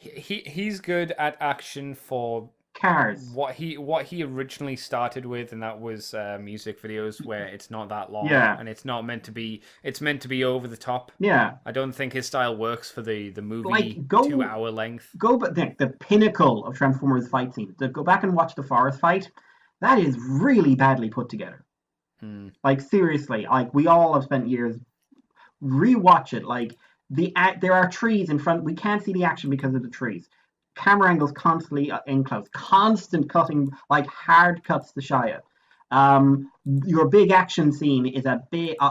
He's good at action for cars. What he originally started with, and that was music videos where it's not that long, and it's not meant to be. It's meant to be over the top. Yeah, I don't think his style works for the movie like, 2-hour length. But the pinnacle of Transformers fight scenes. Go back and watch the forest fight. That is really badly put together. Like seriously, like we all have spent years. Rewatch it. Like there are trees in front. We can't see the action because of the trees. Camera angles constantly in close, constant cutting, like hard cuts to Shia. Your big action scene is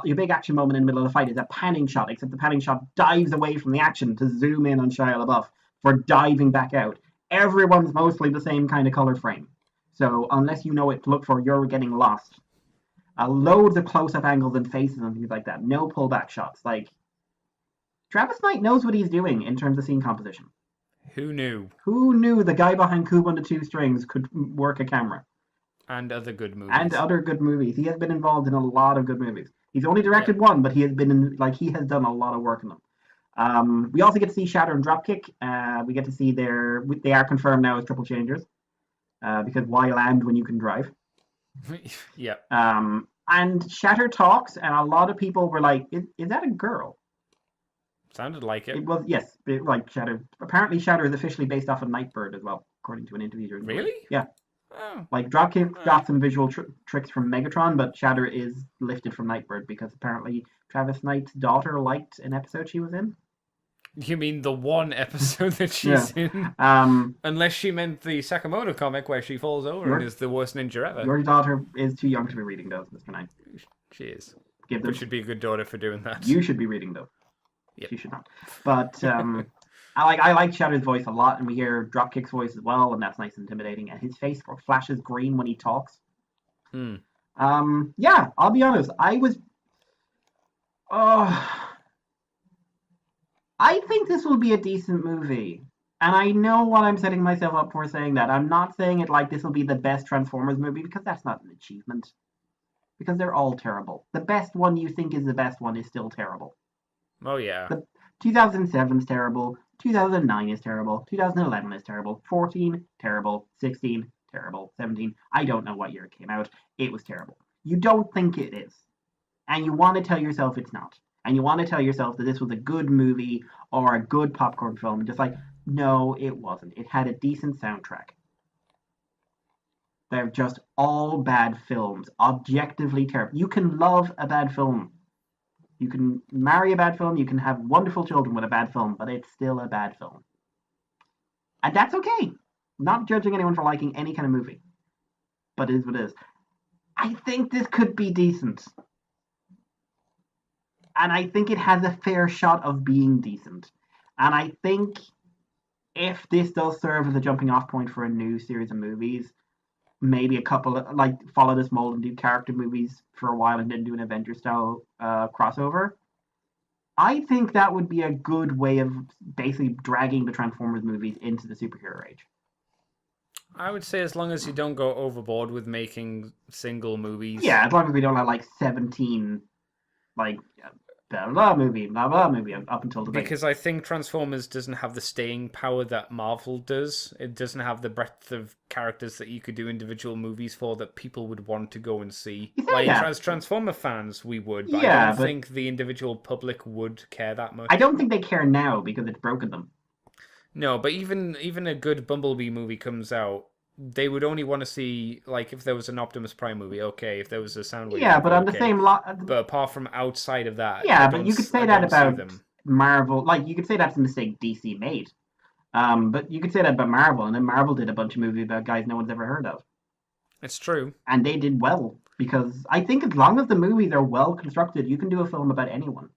your big action moment in the middle of the fight is a panning shot, except the panning shot dives away from the action to zoom in on Shia LaBeouf for diving back out. Everyone's mostly the same kind of color frame, so unless you know what to look for, you're getting lost. Loads of close-up angles and faces and things like that. No pullback shots. Like Travis Knight knows what he's doing in terms of scene composition. Who knew? Who knew the guy behind Cube on the Two Strings could work a camera? And other good movies. And other good movies. He has been involved in a lot of good movies. He's only directed one, but he has been he has done a lot of work in them. We also get to see Shatter and Dropkick. We get to see they are confirmed now as triple changers. Because why land when you can drive? Yeah. And Shatter talks, and a lot of people were like, is that a girl? Sounded like it. It was, yes, like Shatter. Apparently Shatter is officially based off of Nightbird as well, according to an interview. Really? Yeah. Oh. Like Dropkick got some visual tricks from Megatron, but Shatter is lifted from Nightbird because apparently Travis Knight's daughter liked an episode she was in. You mean the one episode that she's in? Unless she meant the Sakamoto comic where she falls over and is the worst ninja ever. Your daughter is too young to be reading those, Mr. Knight. She is. But should be a good daughter for doing that. You should be reading those. She should not. But I like Shadow's voice a lot, and we hear Dropkick's voice as well, and that's nice and intimidating. And his face flashes green when he talks. Yeah, I'll be honest. I think this will be a decent movie. And I know what I'm setting myself up for saying that. I'm not saying it like this will be the best Transformers movie, because that's not an achievement. Because they're all terrible. The best one you think is the best one is still terrible. Oh, yeah. 2007 is terrible. 2009 is terrible. 2011 is terrible. 14, terrible. 16, terrible. 17, I don't know what year it came out. It was terrible. You don't think it is. And you want to tell yourself it's not. And you want to tell yourself that this was a good movie or a good popcorn film. Just like, no, it wasn't. It had a decent soundtrack. They're just all bad films. Objectively terrible. You can love a bad film. You can marry a bad film. You can have wonderful children with a bad film, but it's still a bad film. And that's okay. Not judging anyone for liking any kind of movie. But it is what it is. I think this could be decent. And I think it has a fair shot of being decent. And I think if this does serve as a jumping off point for a new series of movies, maybe a couple of, like, follow this mold and do character movies for a while and then do an Avengers style crossover, I think that would be a good way of basically dragging the Transformers movies into the superhero age. I would say as long as you don't go overboard with making single movies. Yeah, as long as we don't have like 17 like blah blah movie, blah blah movie up until today. Because I think Transformers doesn't have the staying power that Marvel does. It doesn't have the breadth of characters that you could do individual movies for that people would want to go and see. Like, as Transformer fans, we would, but I don't think the individual public would care that much. I don't think they care now because it's broken them. No, but even a good Bumblebee movie comes out, they would only want to see, like, if there was an Optimus Prime movie, okay. If there was a Soundwave movie, but on the same but apart from outside of that, but you could say that about Marvel. Like, you could say that's a mistake DC made. But you could say that about Marvel, and then Marvel did a bunch of movies about guys no one's ever heard of. It's true, and they did well, because I think as long as the movies are well constructed, you can do a film about anyone.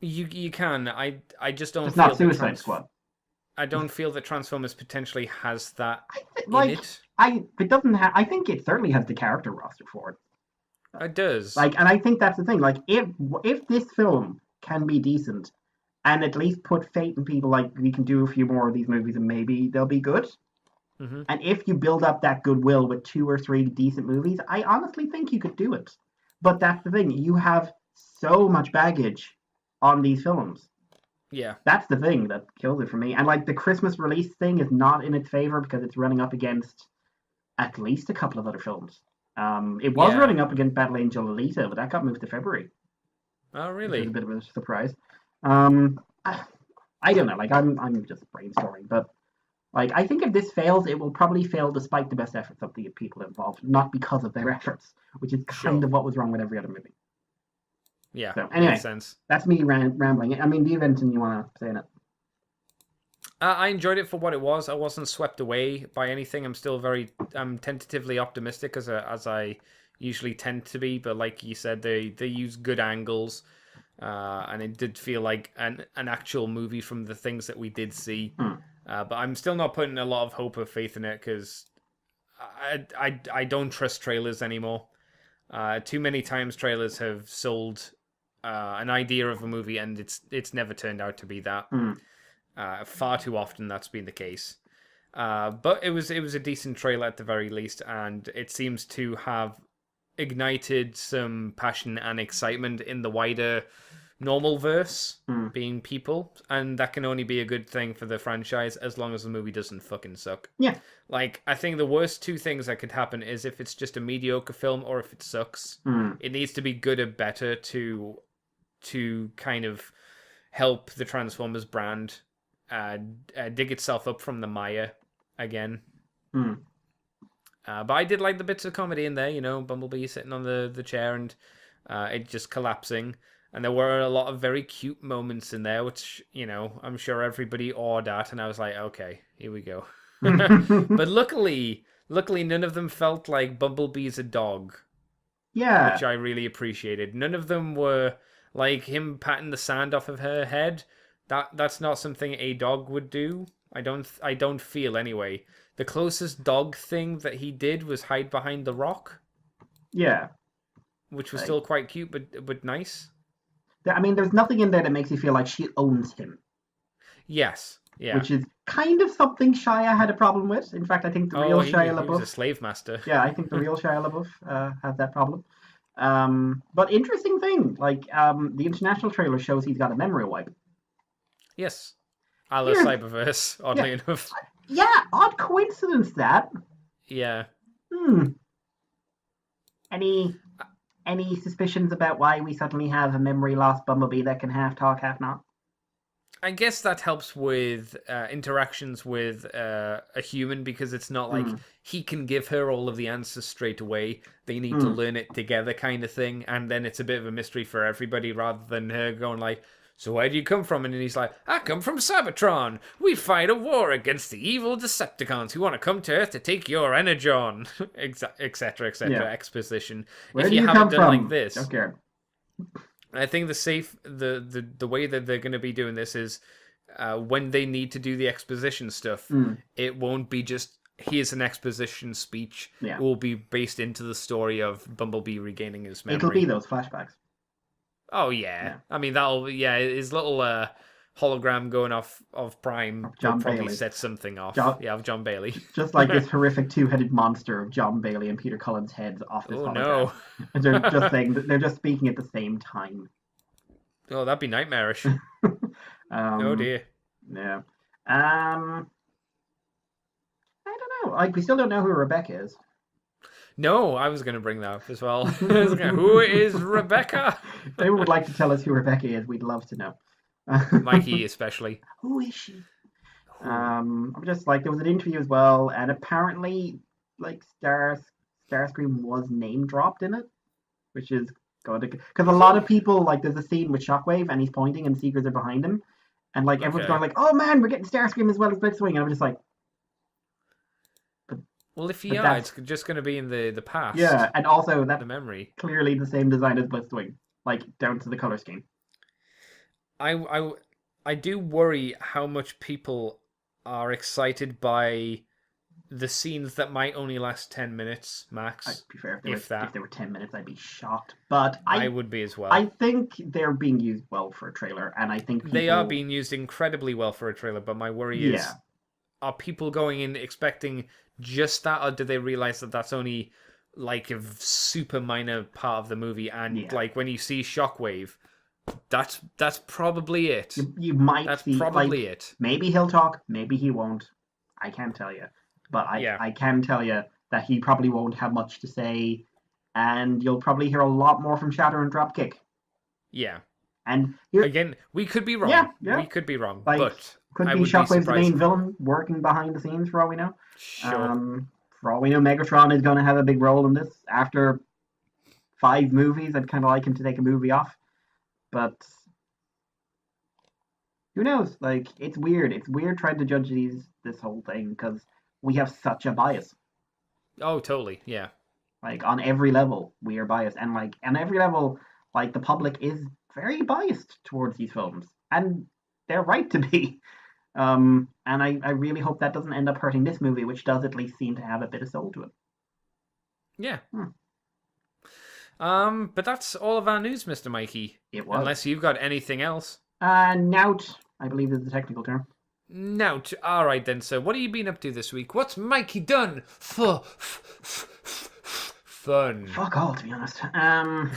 You can. I just don't. It's not Suicide Squad. I don't feel that Transformers potentially has that in it. It doesn't have. I think it certainly has the character roster for it. It does. Like, and I think that's the thing. Like, if this film can be decent, and at least put faith in people, like, we can do a few more of these movies and maybe they'll be good. Mm-hmm. And if you build up that goodwill with 2 or 3 decent movies, I honestly think you could do it. But that's the thing. You have so much baggage on these films. Yeah. That's the thing that kills it for me. And, like, the Christmas release thing is not in its favor because it's running up against at least a couple of other films. It was running up against Battle Angel Alita, but that got moved to February. Oh, really? Which was a bit of a surprise. I don't know. Like, I'm just brainstorming, but, like, I think if this fails, it will probably fail despite the best efforts of the people involved, not because of their efforts, which is kind of what was wrong with every other movie. Yeah, so, anyway, makes sense. That's me rambling. I mean, do you have anything you want to say in it? I enjoyed it for what it was. I wasn't swept away by anything. I'm still I'm tentatively optimistic as I usually tend to be. But like you said, they use good angles, and it did feel like an actual movie from the things that we did see. But I'm still not putting a lot of hope or faith in it because I don't trust trailers anymore. Too many times trailers have sold an idea of a movie and it's never turned out to be that. Far too often that's been the case. But it was a decent trailer at the very least, and it seems to have ignited some passion and excitement in the wider normal verse, being people, and that can only be a good thing for the franchise as long as the movie doesn't fucking suck. Yeah. Like, I think the worst 2 things that could happen is if it's just a mediocre film or if it sucks. It needs to be good or better to kind of help the Transformers brand dig itself up from the mire again. But I did like the bits of comedy in there, you know, Bumblebee sitting on the chair and it just collapsing. And there were a lot of very cute moments in there, which, you know, I'm sure everybody awed at. And I was like, okay, here we go. But luckily, none of them felt like Bumblebee's a dog. Yeah. Which I really appreciated. None of them were... Like him patting the sand off of her head. That's not something a dog would do. I don't feel anyway. The closest dog thing that he did was hide behind the rock, Yeah. which was Like, still quite cute, but nice. I mean, there's nothing in there that makes you feel like she owns him, Yes, yeah. which is kind of something Shia had a problem with. In fact, I think the real Shia he was a LaBeouf. slave master. Yeah, I think the real Shia LaBeouf has that problem. But interesting thing, like the international trailer shows he's got a memory wipe. Yes, a la Weird. Cyberverse, oddly enough. Yeah, odd coincidence that. Yeah. Any suspicions about why we suddenly have a memory loss Bumblebee that can half talk, half not? I guess that helps with interactions with a human, because it's not like he can give her all of the answers straight away. They need to learn it together, kind of thing. And then it's a bit of a mystery for everybody, rather than her going like, "So where do you come from?" And then he's like, "I come from Cybertron. We fight a war against the evil Decepticons who want to come to Earth to take your energon," etc., etc. Yeah. Exposition. Where if do you you haven't come done from? like this, Okay. I think the way that they're going to be doing this is when they need to do the exposition stuff, it won't be just here's an exposition speech. Yeah. It will be based into the story of Bumblebee regaining his memory. It'll be those flashbacks. Oh yeah. I mean his little hologram going off of Prime will John probably Bailey. set something off. Of John Bailey. Just like this horrific two-headed monster of John Bailey and Peter Cullen's heads off this hologram. No. They're just saying that they're just speaking at the same time. Oh, that'd be nightmarish. Oh dear. Yeah. I don't know. Like, we still don't know who Rebecca is. No, I was going to bring that up as well. Who is Rebecca? If anyone would like to tell us who Rebecca is, we'd love to know. Mikey especially. Who is she? I'm just like, there was an interview as well, and apparently, like, Starscream was name dropped in it, which is good because a lot of people, like, there's a scene with Shockwave and he's pointing and Seekers are behind him, and like everyone's going like, "Oh man, we're getting Starscream as well as Blitzwing," and I'm just like, well, if you are, it's just going to be in the past. Yeah, and also that's the memory. Clearly the same design as Blitzwing, like down to the color scheme. I do worry how much people are excited by the scenes that might only last 10 minutes max. I'd prefer if they were 10 minutes, I'd be shocked. But I would be as well. I think they're being used well for a trailer, and I think they are being used incredibly well for a trailer. But my worry is, are people going in expecting just that, or do they realize that that's only like a super minor part of the movie? And like when you see Shockwave, that's probably it. You might that's see probably like, it. Maybe he'll talk, maybe he won't. I can't tell you, but I can tell you that he probably won't have much to say, and you'll probably hear a lot more from Shatter and Dropkick. Yeah. And again, we could be wrong. Yeah. We could be wrong, like, but could be Shockwave's the main villain working behind the scenes for all we know. Sure. For all we know, Megatron is going to have a big role in this. After 5 movies, I'd kind of like him to take a movie off. But who knows? Like, it's weird. It's weird trying to judge this whole thing because we have such a bias. Oh, totally. Yeah. Like, on every level, we are biased. And, like, on every level, like, the public is very biased towards these films. And they're right to be. And I really hope that doesn't end up hurting this movie, which does at least seem to have a bit of soul to it. Yeah. But that's all of our news, Mr. Mikey. It was. Unless you've got anything else. Nout, I believe is the technical term. Nout. All right then. So, what have you been up to this week? What's Mikey done for fun? Fuck all, to be honest.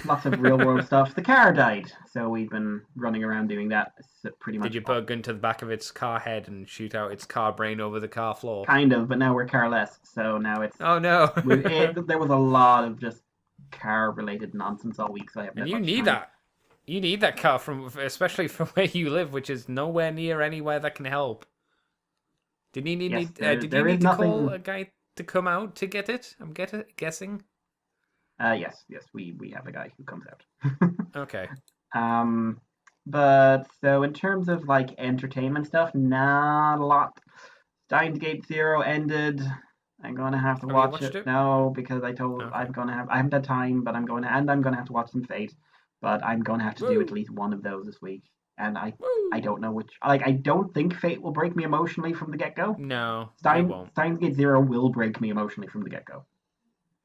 Lots of real world stuff. The car died, so we've been running around doing that pretty much. Did you put a gun to the back of its car head and shoot out its car brain over the car floor? Kind of, but now we're carless, so now it's. Oh no! There was a lot of just car-related nonsense all week, so I have. And you need that. You need that car especially from where you live, which is nowhere near anywhere that can help. Did you need? Did you need to call a guy to come out to get it? I'm guessing. Yes, we have a guy who comes out. Okay. But so in terms of like entertainment stuff, not a lot. Steins Gate Zero ended. I'm gonna have to watch it. No, because I haven't had time, but I'm gonna have to watch some Fate. but I'm going to have to do at least one of those this week. And I don't know which. Like, I don't think Fate will break me emotionally from the get-go. No, it won't. Steins Gate Zero will break me emotionally from the get-go.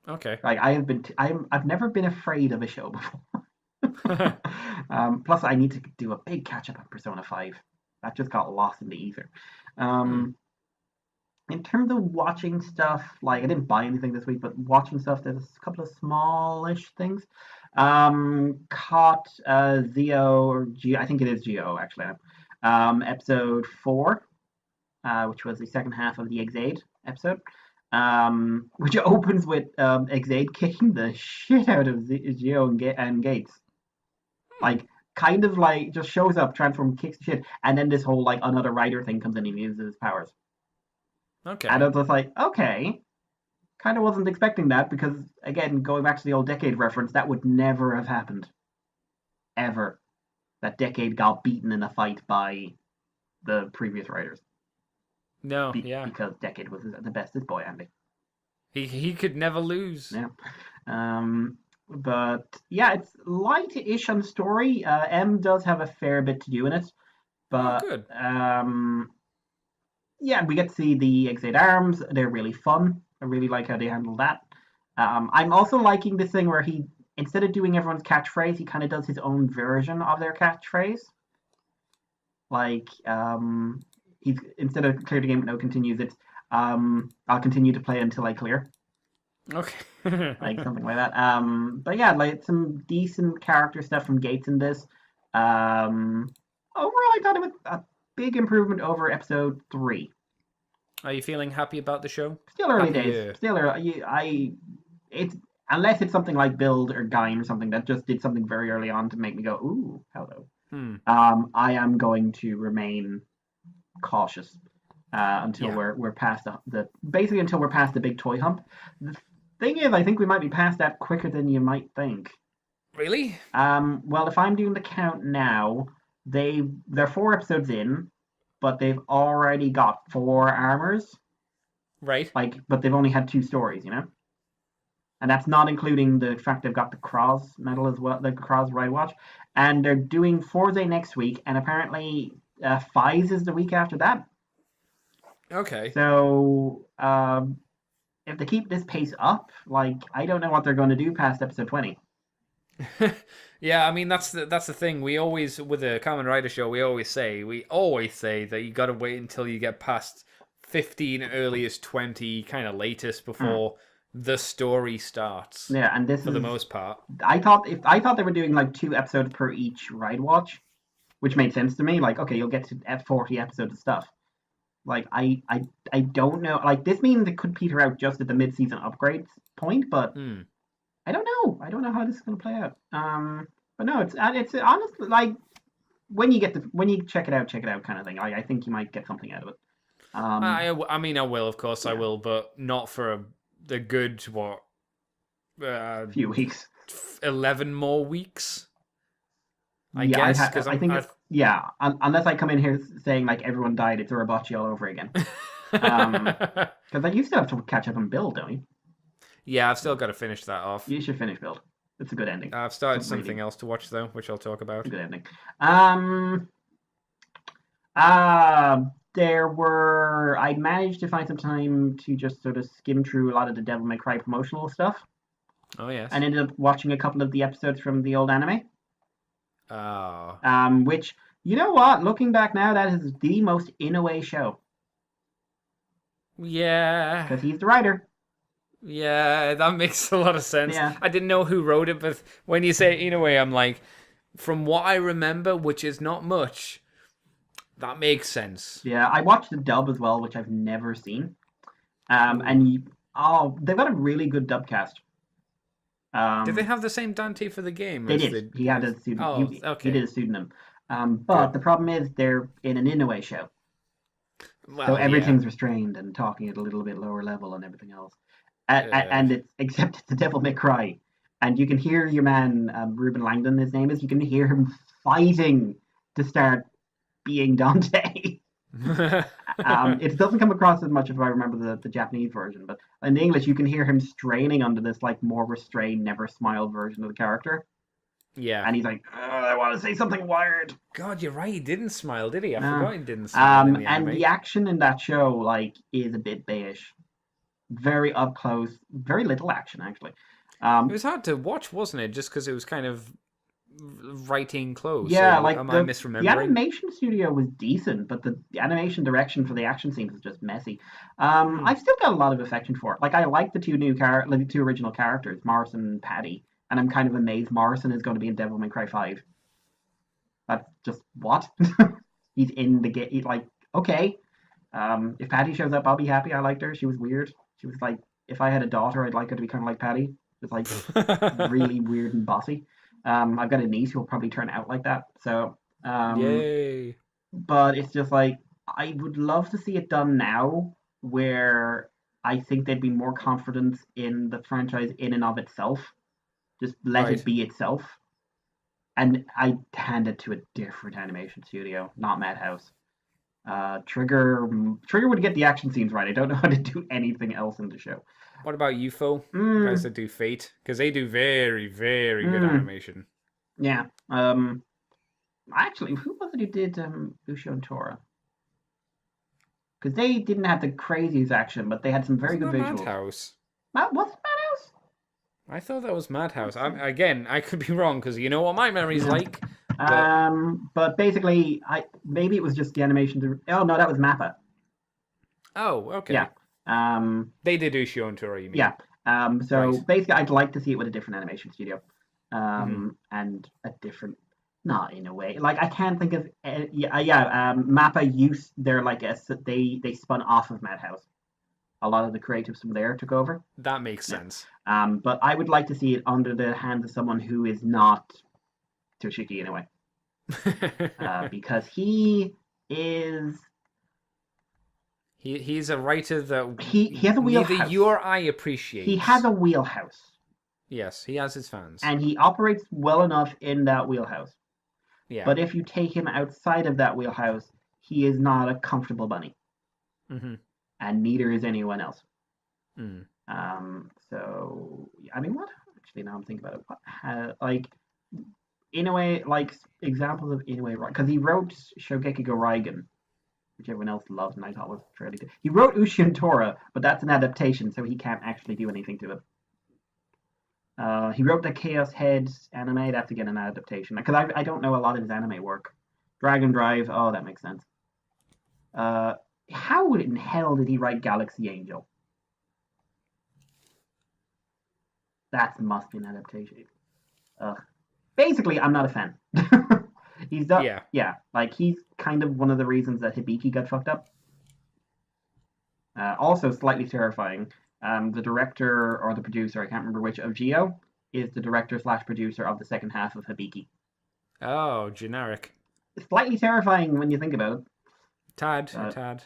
Okay. Like, I've never been afraid of a show before. Plus, I need to do a big catch-up on Persona 5. That just got lost in the ether. In terms of watching stuff, like, I didn't buy anything this week, but watching stuff, there's a couple of smallish things. Caught Zio, or I think it is Geo, actually. Episode 4, which was the second half of the Exade episode, which opens with Exade kicking the shit out of Geo and Gates. Like, kind of like, just shows up, transforms, kicks the shit, and then this whole, like, another writer thing comes in and uses his powers. Okay. And I was just like, okay. Kind of wasn't expecting that because, again, going back to the old Decade reference, that would never have happened. Ever. That Decade got beaten in a fight by the previous writers. No, yeah. Because Decade was the bestest boy, Andy. He could never lose. Yeah. But, yeah, it's light-ish on story. M does have a fair bit to do in it. But, good. Yeah, we get to see the Exade arms. They're really fun. I really like how they handle that. I'm also liking this thing where he, instead of doing everyone's catchphrase, he kind of does his own version of their catchphrase. Like, he's, instead of clear the game but no continues, it's I'll continue to play until I clear. Okay. Like something like that. But yeah, like some decent character stuff from Gates in this. Overall, I thought it was a big improvement over episode 3. Are you feeling happy about the show? Still early days. Still early. It's unless it's something like Build or Gaim or something that just did something very early on to make me go, ooh, hello. I am going to remain cautious until we're past basically until we're past the big toy hump. The thing is, I think we might be past that quicker than you might think. Really? Well, if I'm doing the count now, they're 4 episodes in, but they've already got 4 armors. Right. Like, but they've only had 2 stories, you know? And that's not including the fact they've got the Cross medal as well, the Cross Ride Watch. And they're doing Forze next week, and apparently Fize is the week after that. Okay. So, if they keep this pace up, like, I don't know what they're going to do past episode 20. Yeah, I mean that's the thing. We always, with the Kamen Rider show, we always say that you got to wait until you get past 15, earliest 20, kind of latest before the story starts. Yeah, and this for the most part. I thought they were doing like 2 episodes per each Ride Watch, which made sense to me. Like, okay, you'll get to 40 episodes of stuff. Like, I don't know. Like, this means it could peter out just at the mid-season upgrades point, but. I don't know. I don't know how this is going to play out. But no, it's honestly like when you check it out kind of thing. I think you might get something out of it. I mean, I will, of course, I will, but not for the good few weeks, 11 more weeks. I guess because I think unless I come in here saying like everyone died, it's a Urabachi all over again. Because like you still have to catch up and Build, don't you? Yeah, I've still got to finish that off. You should finish Build. It's a good ending. I've started something else to watch though, which I'll talk about. It's a good ending. I managed to find some time to just sort of skim through a lot of the Devil May Cry promotional stuff. Oh yes. And ended up watching a couple of the episodes from the old anime. Oh. Which, you know what? Looking back now, that is the most Inoue show. Yeah. Because he's the writer. Yeah, that makes a lot of sense. Yeah. I didn't know who wrote it, but when you say it in a way, I'm like, from what I remember, which is not much, that makes sense. Yeah, I watched the dub as well, which I've never seen. They've got a really good dub cast. Did they have the same Dante for the game? They did. He had a pseudonym. Oh, okay. He did a pseudonym. But the problem is they're in an Inoue show. Well, so everything's restrained and talking at a little bit lower level and everything else. And it's except it's the Devil May Cry, and you can hear your man Ruben Langdon, his name is. You can hear him fighting to start being Dante. It doesn't come across as much if I remember the Japanese version, but in the English you can hear him straining under this like more restrained, never smiled version of the character. Yeah. And he's like, I want to say something weird. God, you're right. He didn't smile, did he? I forgot he didn't smile in the and anime. the action in that show, like, is a bit beige. Very up close. Very little action, actually. It was hard to watch, wasn't it? Just because it was kind of writing close. Yeah, So like am I the misremembering? animation studio was decent, but the animation direction for the action scenes was just messy. I've still got a lot of affection for it. Like, I like the the two original characters, Morrison and Paddy, and I'm kind of amazed Morrison is going to be in Devil May Cry 5. That's just what? He's in the game. Like, okay. If Patty shows up, I'll be happy. I liked her. She was weird. She was like, if I had a daughter, I'd like her to be kind of like Patty. Just like really weird and bossy. I've got a niece who'll probably turn out like that. So, Yay. but it's just like, I would love to see it done now where I think there'd be more confidence in the franchise in and of itself. Just let it be itself. And I hand it to a different animation studio, not Madhouse. Trigger would get the action scenes right. I don't know how to do anything else in the show. What about UFO? Guys that do Fate? Because they do very, very good animation. Yeah. Actually, who was it who did Ushio and Tora? Because they didn't have the craziest action, but they had some very good visuals. Madhouse. Was it Madhouse? I thought that was Madhouse. I could be wrong because you know what my memory's like. But basically, maybe it was just the animation. Oh no, that was Mappa. Oh, okay. Yeah. They did Ushio and Tora, you mean? Yeah. So basically, I'd like to see it with a different animation studio, and a different, not in a way. Like, I can't think of. Mappa used their they spun off of Madhouse. A lot of the creatives from there took over. That makes sense. But I would like to see it under the hands of someone who is not Toshiki in a way, because he is. He's a writer that he has a wheelhouse. Neither you or I appreciate. He has a wheelhouse. Yes, he has his fans. And he operates well enough in that wheelhouse. Yeah. But if you take him outside of that wheelhouse, he is not a comfortable bunny. Mm-hmm. And neither is anyone else. Mm. So, I mean, what? Actually, now I'm thinking about it. Like, Inoue, like, examples of Inoue, because he wrote Shogeki go Raigen, which everyone else loved and I thought was fairly good. He wrote Ushio Tora, but that's an adaptation, so he can't actually do anything to it. He wrote the Chaos Heads anime, that's again an adaptation. Because I don't know a lot of his anime work. Dragon Drive, oh, that makes sense. How in hell did he write Galaxy Angel? That must be an adaptation. Basically, I'm not a fan. He's kind of one of the reasons that Hibiki got fucked up. Also slightly terrifying. The director or the producer, I can't remember which, of Geo is the director / producer of the second half of Hibiki. Oh, generic. It's slightly terrifying when you think about it. Tad.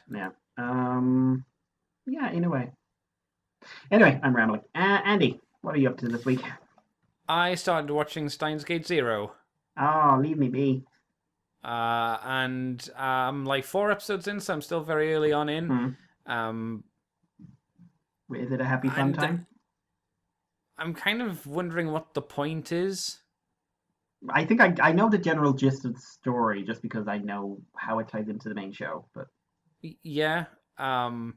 Yeah. In a way. Anyway, I'm rambling. Andy, what are you up to this week? I started watching Steins Gate Zero. Oh, leave me be. And I'm like 4 episodes in, so I'm still very early on in. Is it a happy fun time? I'm kind of wondering what the point is. I think I know the general gist of the story just because I know how it ties into the main show. But yeah, I'm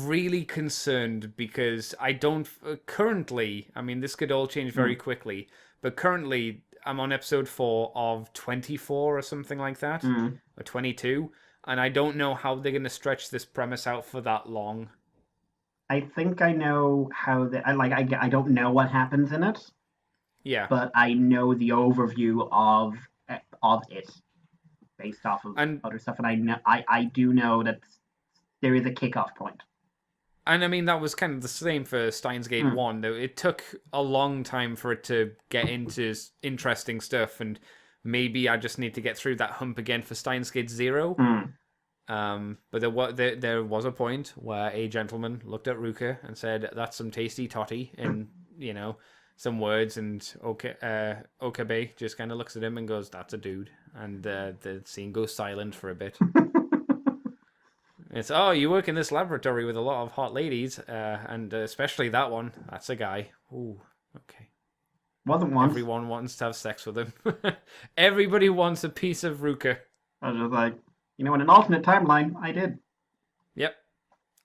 really concerned because I don't currently. I mean, this could all change very quickly, but currently I'm on episode 4 of 24 or something like that, or 22, and I don't know how they're going to stretch this premise out for that long. I think I know how I don't know what happens in it. Yeah. But I know the overview of it based off of other stuff, and I do know that there is a kickoff point. And I mean, that was kind of the same for Steins Gate 1, though. It took a long time for it to get into interesting stuff, and maybe I just need to get through that hump again for Steins Gate 0. But there was a point where a gentleman looked at Ruka and said, "That's some tasty toddy," in, some words, and Okabe just kind of looks at him and goes, "That's a dude," and the scene goes silent for a bit. It's, "Oh, you work in this laboratory with a lot of hot ladies, and especially that one. That's a guy." Ooh, okay. Wasn't once. Everyone wants to have sex with him. Everybody wants a piece of Ruka. I was just like, in an alternate timeline, I did. Yep.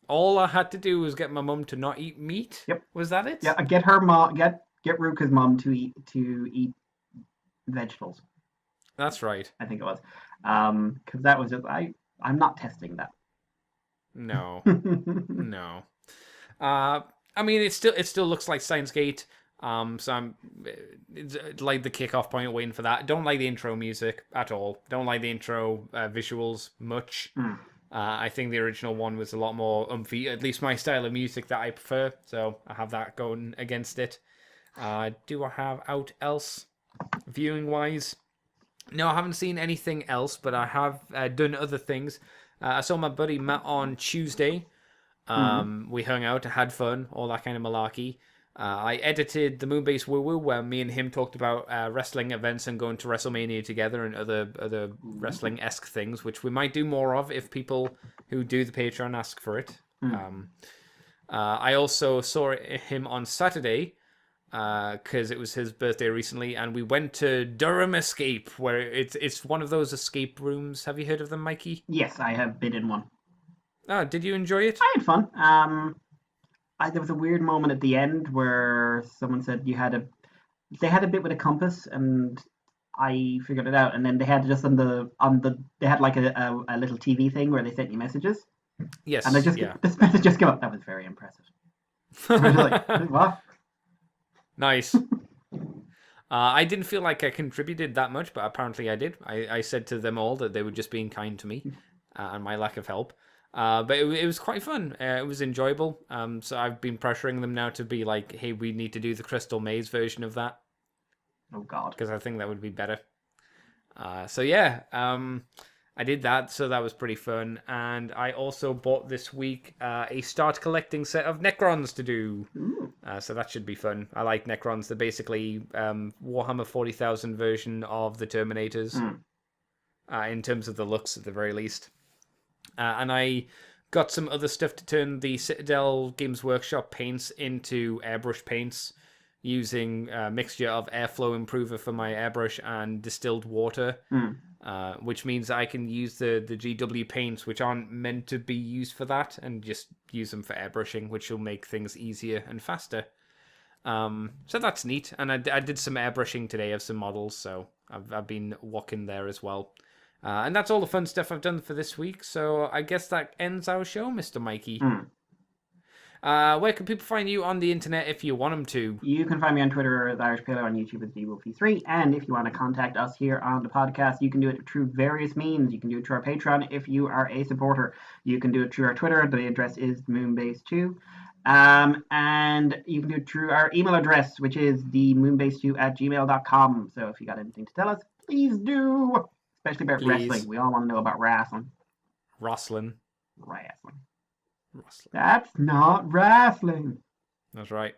All I had to do was get my mum to not eat meat. Yep. Was that it? Yeah, get her mom, get Ruka's mom to eat vegetables. That's right. I think it was, because that was just I'm not testing that. No. No. I mean, it still looks like Steins Gate. So it's like the kickoff point, waiting for that. Don't like the intro music at all. Don't like the intro visuals much. I think the original one was a lot more umphy, at least my style of music that I prefer. So I have that going against it. Do I have out else, viewing wise? No, I haven't seen anything else, but I have done other things. I saw my buddy Matt on Tuesday. We hung out, had fun, all that kind of malarkey. I edited the Moonbase Woo Woo, where me and him talked about wrestling events and going to WrestleMania together and other wrestling-esque things, which we might do more of if people who do the Patreon ask for it. I also saw him on Saturday, because it was his birthday recently, and we went to Durham Escape, where it's one of those escape rooms. Have you heard of them, Mikey? Yes, I have been in one. Oh, did you enjoy it? I had fun. There was a weird moment at the end where someone said they had a bit with a compass, and I figured it out. And then they had just they had like a little TV thing where they sent you messages. Yes. And this message just came up. That was very impressive. I was like, what? Nice. I didn't feel like I contributed that much, but apparently I did. I said to them all that they were just being kind to me and my lack of help. But it was quite fun. It was enjoyable. So I've been pressuring them now to be like, hey, we need to do the Crystal Maze version of that. Oh, God. Because I think that would be better. So yeah, I did that. So that was pretty fun. And I also bought this week a start collecting set of Necrons to do. So that should be fun. I like Necrons. They're basically Warhammer 40,000 version of the Terminators. In terms of the looks, at the very least. And I got some other stuff to turn the Citadel Games Workshop paints into airbrush paints using a mixture of airflow improver for my airbrush and distilled water, which means I can use the GW paints, which aren't meant to be used for that, and just use them for airbrushing, which will make things easier and faster. So that's neat. And I did some airbrushing today of some models, so I've been walking there as well. And that's all the fun stuff I've done for this week. So I guess that ends our show, Mr. Mikey. Where can people find you on the internet if you want them to? You can find me on Twitter as Irish Pillow, on YouTube as DWolfie3. And if you want to contact us here on the podcast, you can do it through various means. You can do it through our Patreon if you are a supporter. You can do it through our Twitter. The address is Moonbase2. And you can do it through our email address, which is themoonbase2@gmail.com. So if you got anything to tell us, please do. Especially about wrestling. We all want to know about wrestling. Wrestling. That's not wrestling. That's right.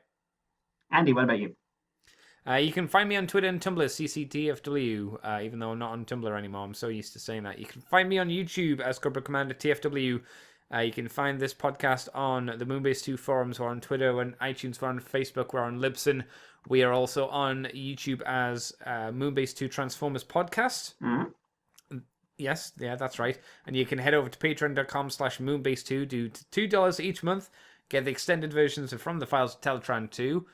Andy, what about you? You can find me on Twitter and Tumblr, CCTFW, even though I'm not on Tumblr anymore. I'm so used to saying that. You can find me on YouTube as Corporate Commander TFW. You can find this podcast on the Moonbase 2 forums. We're on Twitter, we're on iTunes, we're on Facebook, we're on Libsyn. We are also on YouTube as Moonbase 2 Transformers Podcast. Yes, yeah, that's right. And you can head over to patreon.com/moonbase2, do $2 each month, get the extended versions of From the Files of Teletran 2.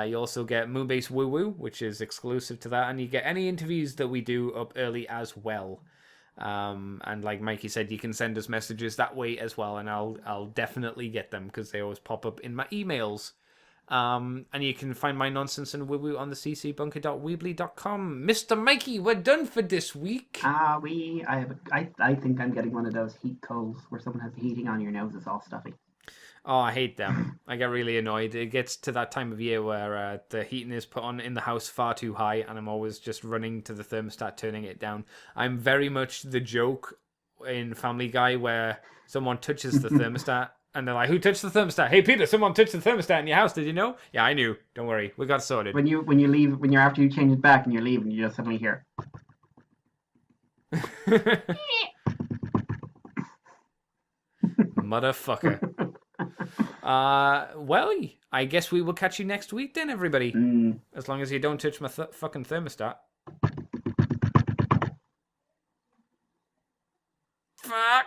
You also get Moonbase Woo Woo, which is exclusive to that, and you get any interviews that we do up early as well. And like Mikey said, you can send us messages that way as well, and I'll definitely get them because they always pop up in my emails. And you can find my nonsense and woo-woo on the ccbunker.weebly.com. Mr. Mikey, we're done for this week. I think I'm getting one of those heat colds where someone has the heating on, your nose is all stuffy. Oh, I hate them. I get really annoyed. It gets to that time of year where the heating is put on in the house far too high, and I'm always just running to the thermostat, turning it down. I'm very much the joke in Family Guy where someone touches the thermostat, and they're like, "Who touched the thermostat?" "Hey, Peter, someone touched the thermostat in your house. Did you know?" "Yeah, I knew. Don't worry, we got sorted." When you leave, when you're after you change it back and you're leaving, you just suddenly hear. Motherfucker. Well, I guess we will catch you next week then, everybody. As long as you don't touch my fucking thermostat. Fuck.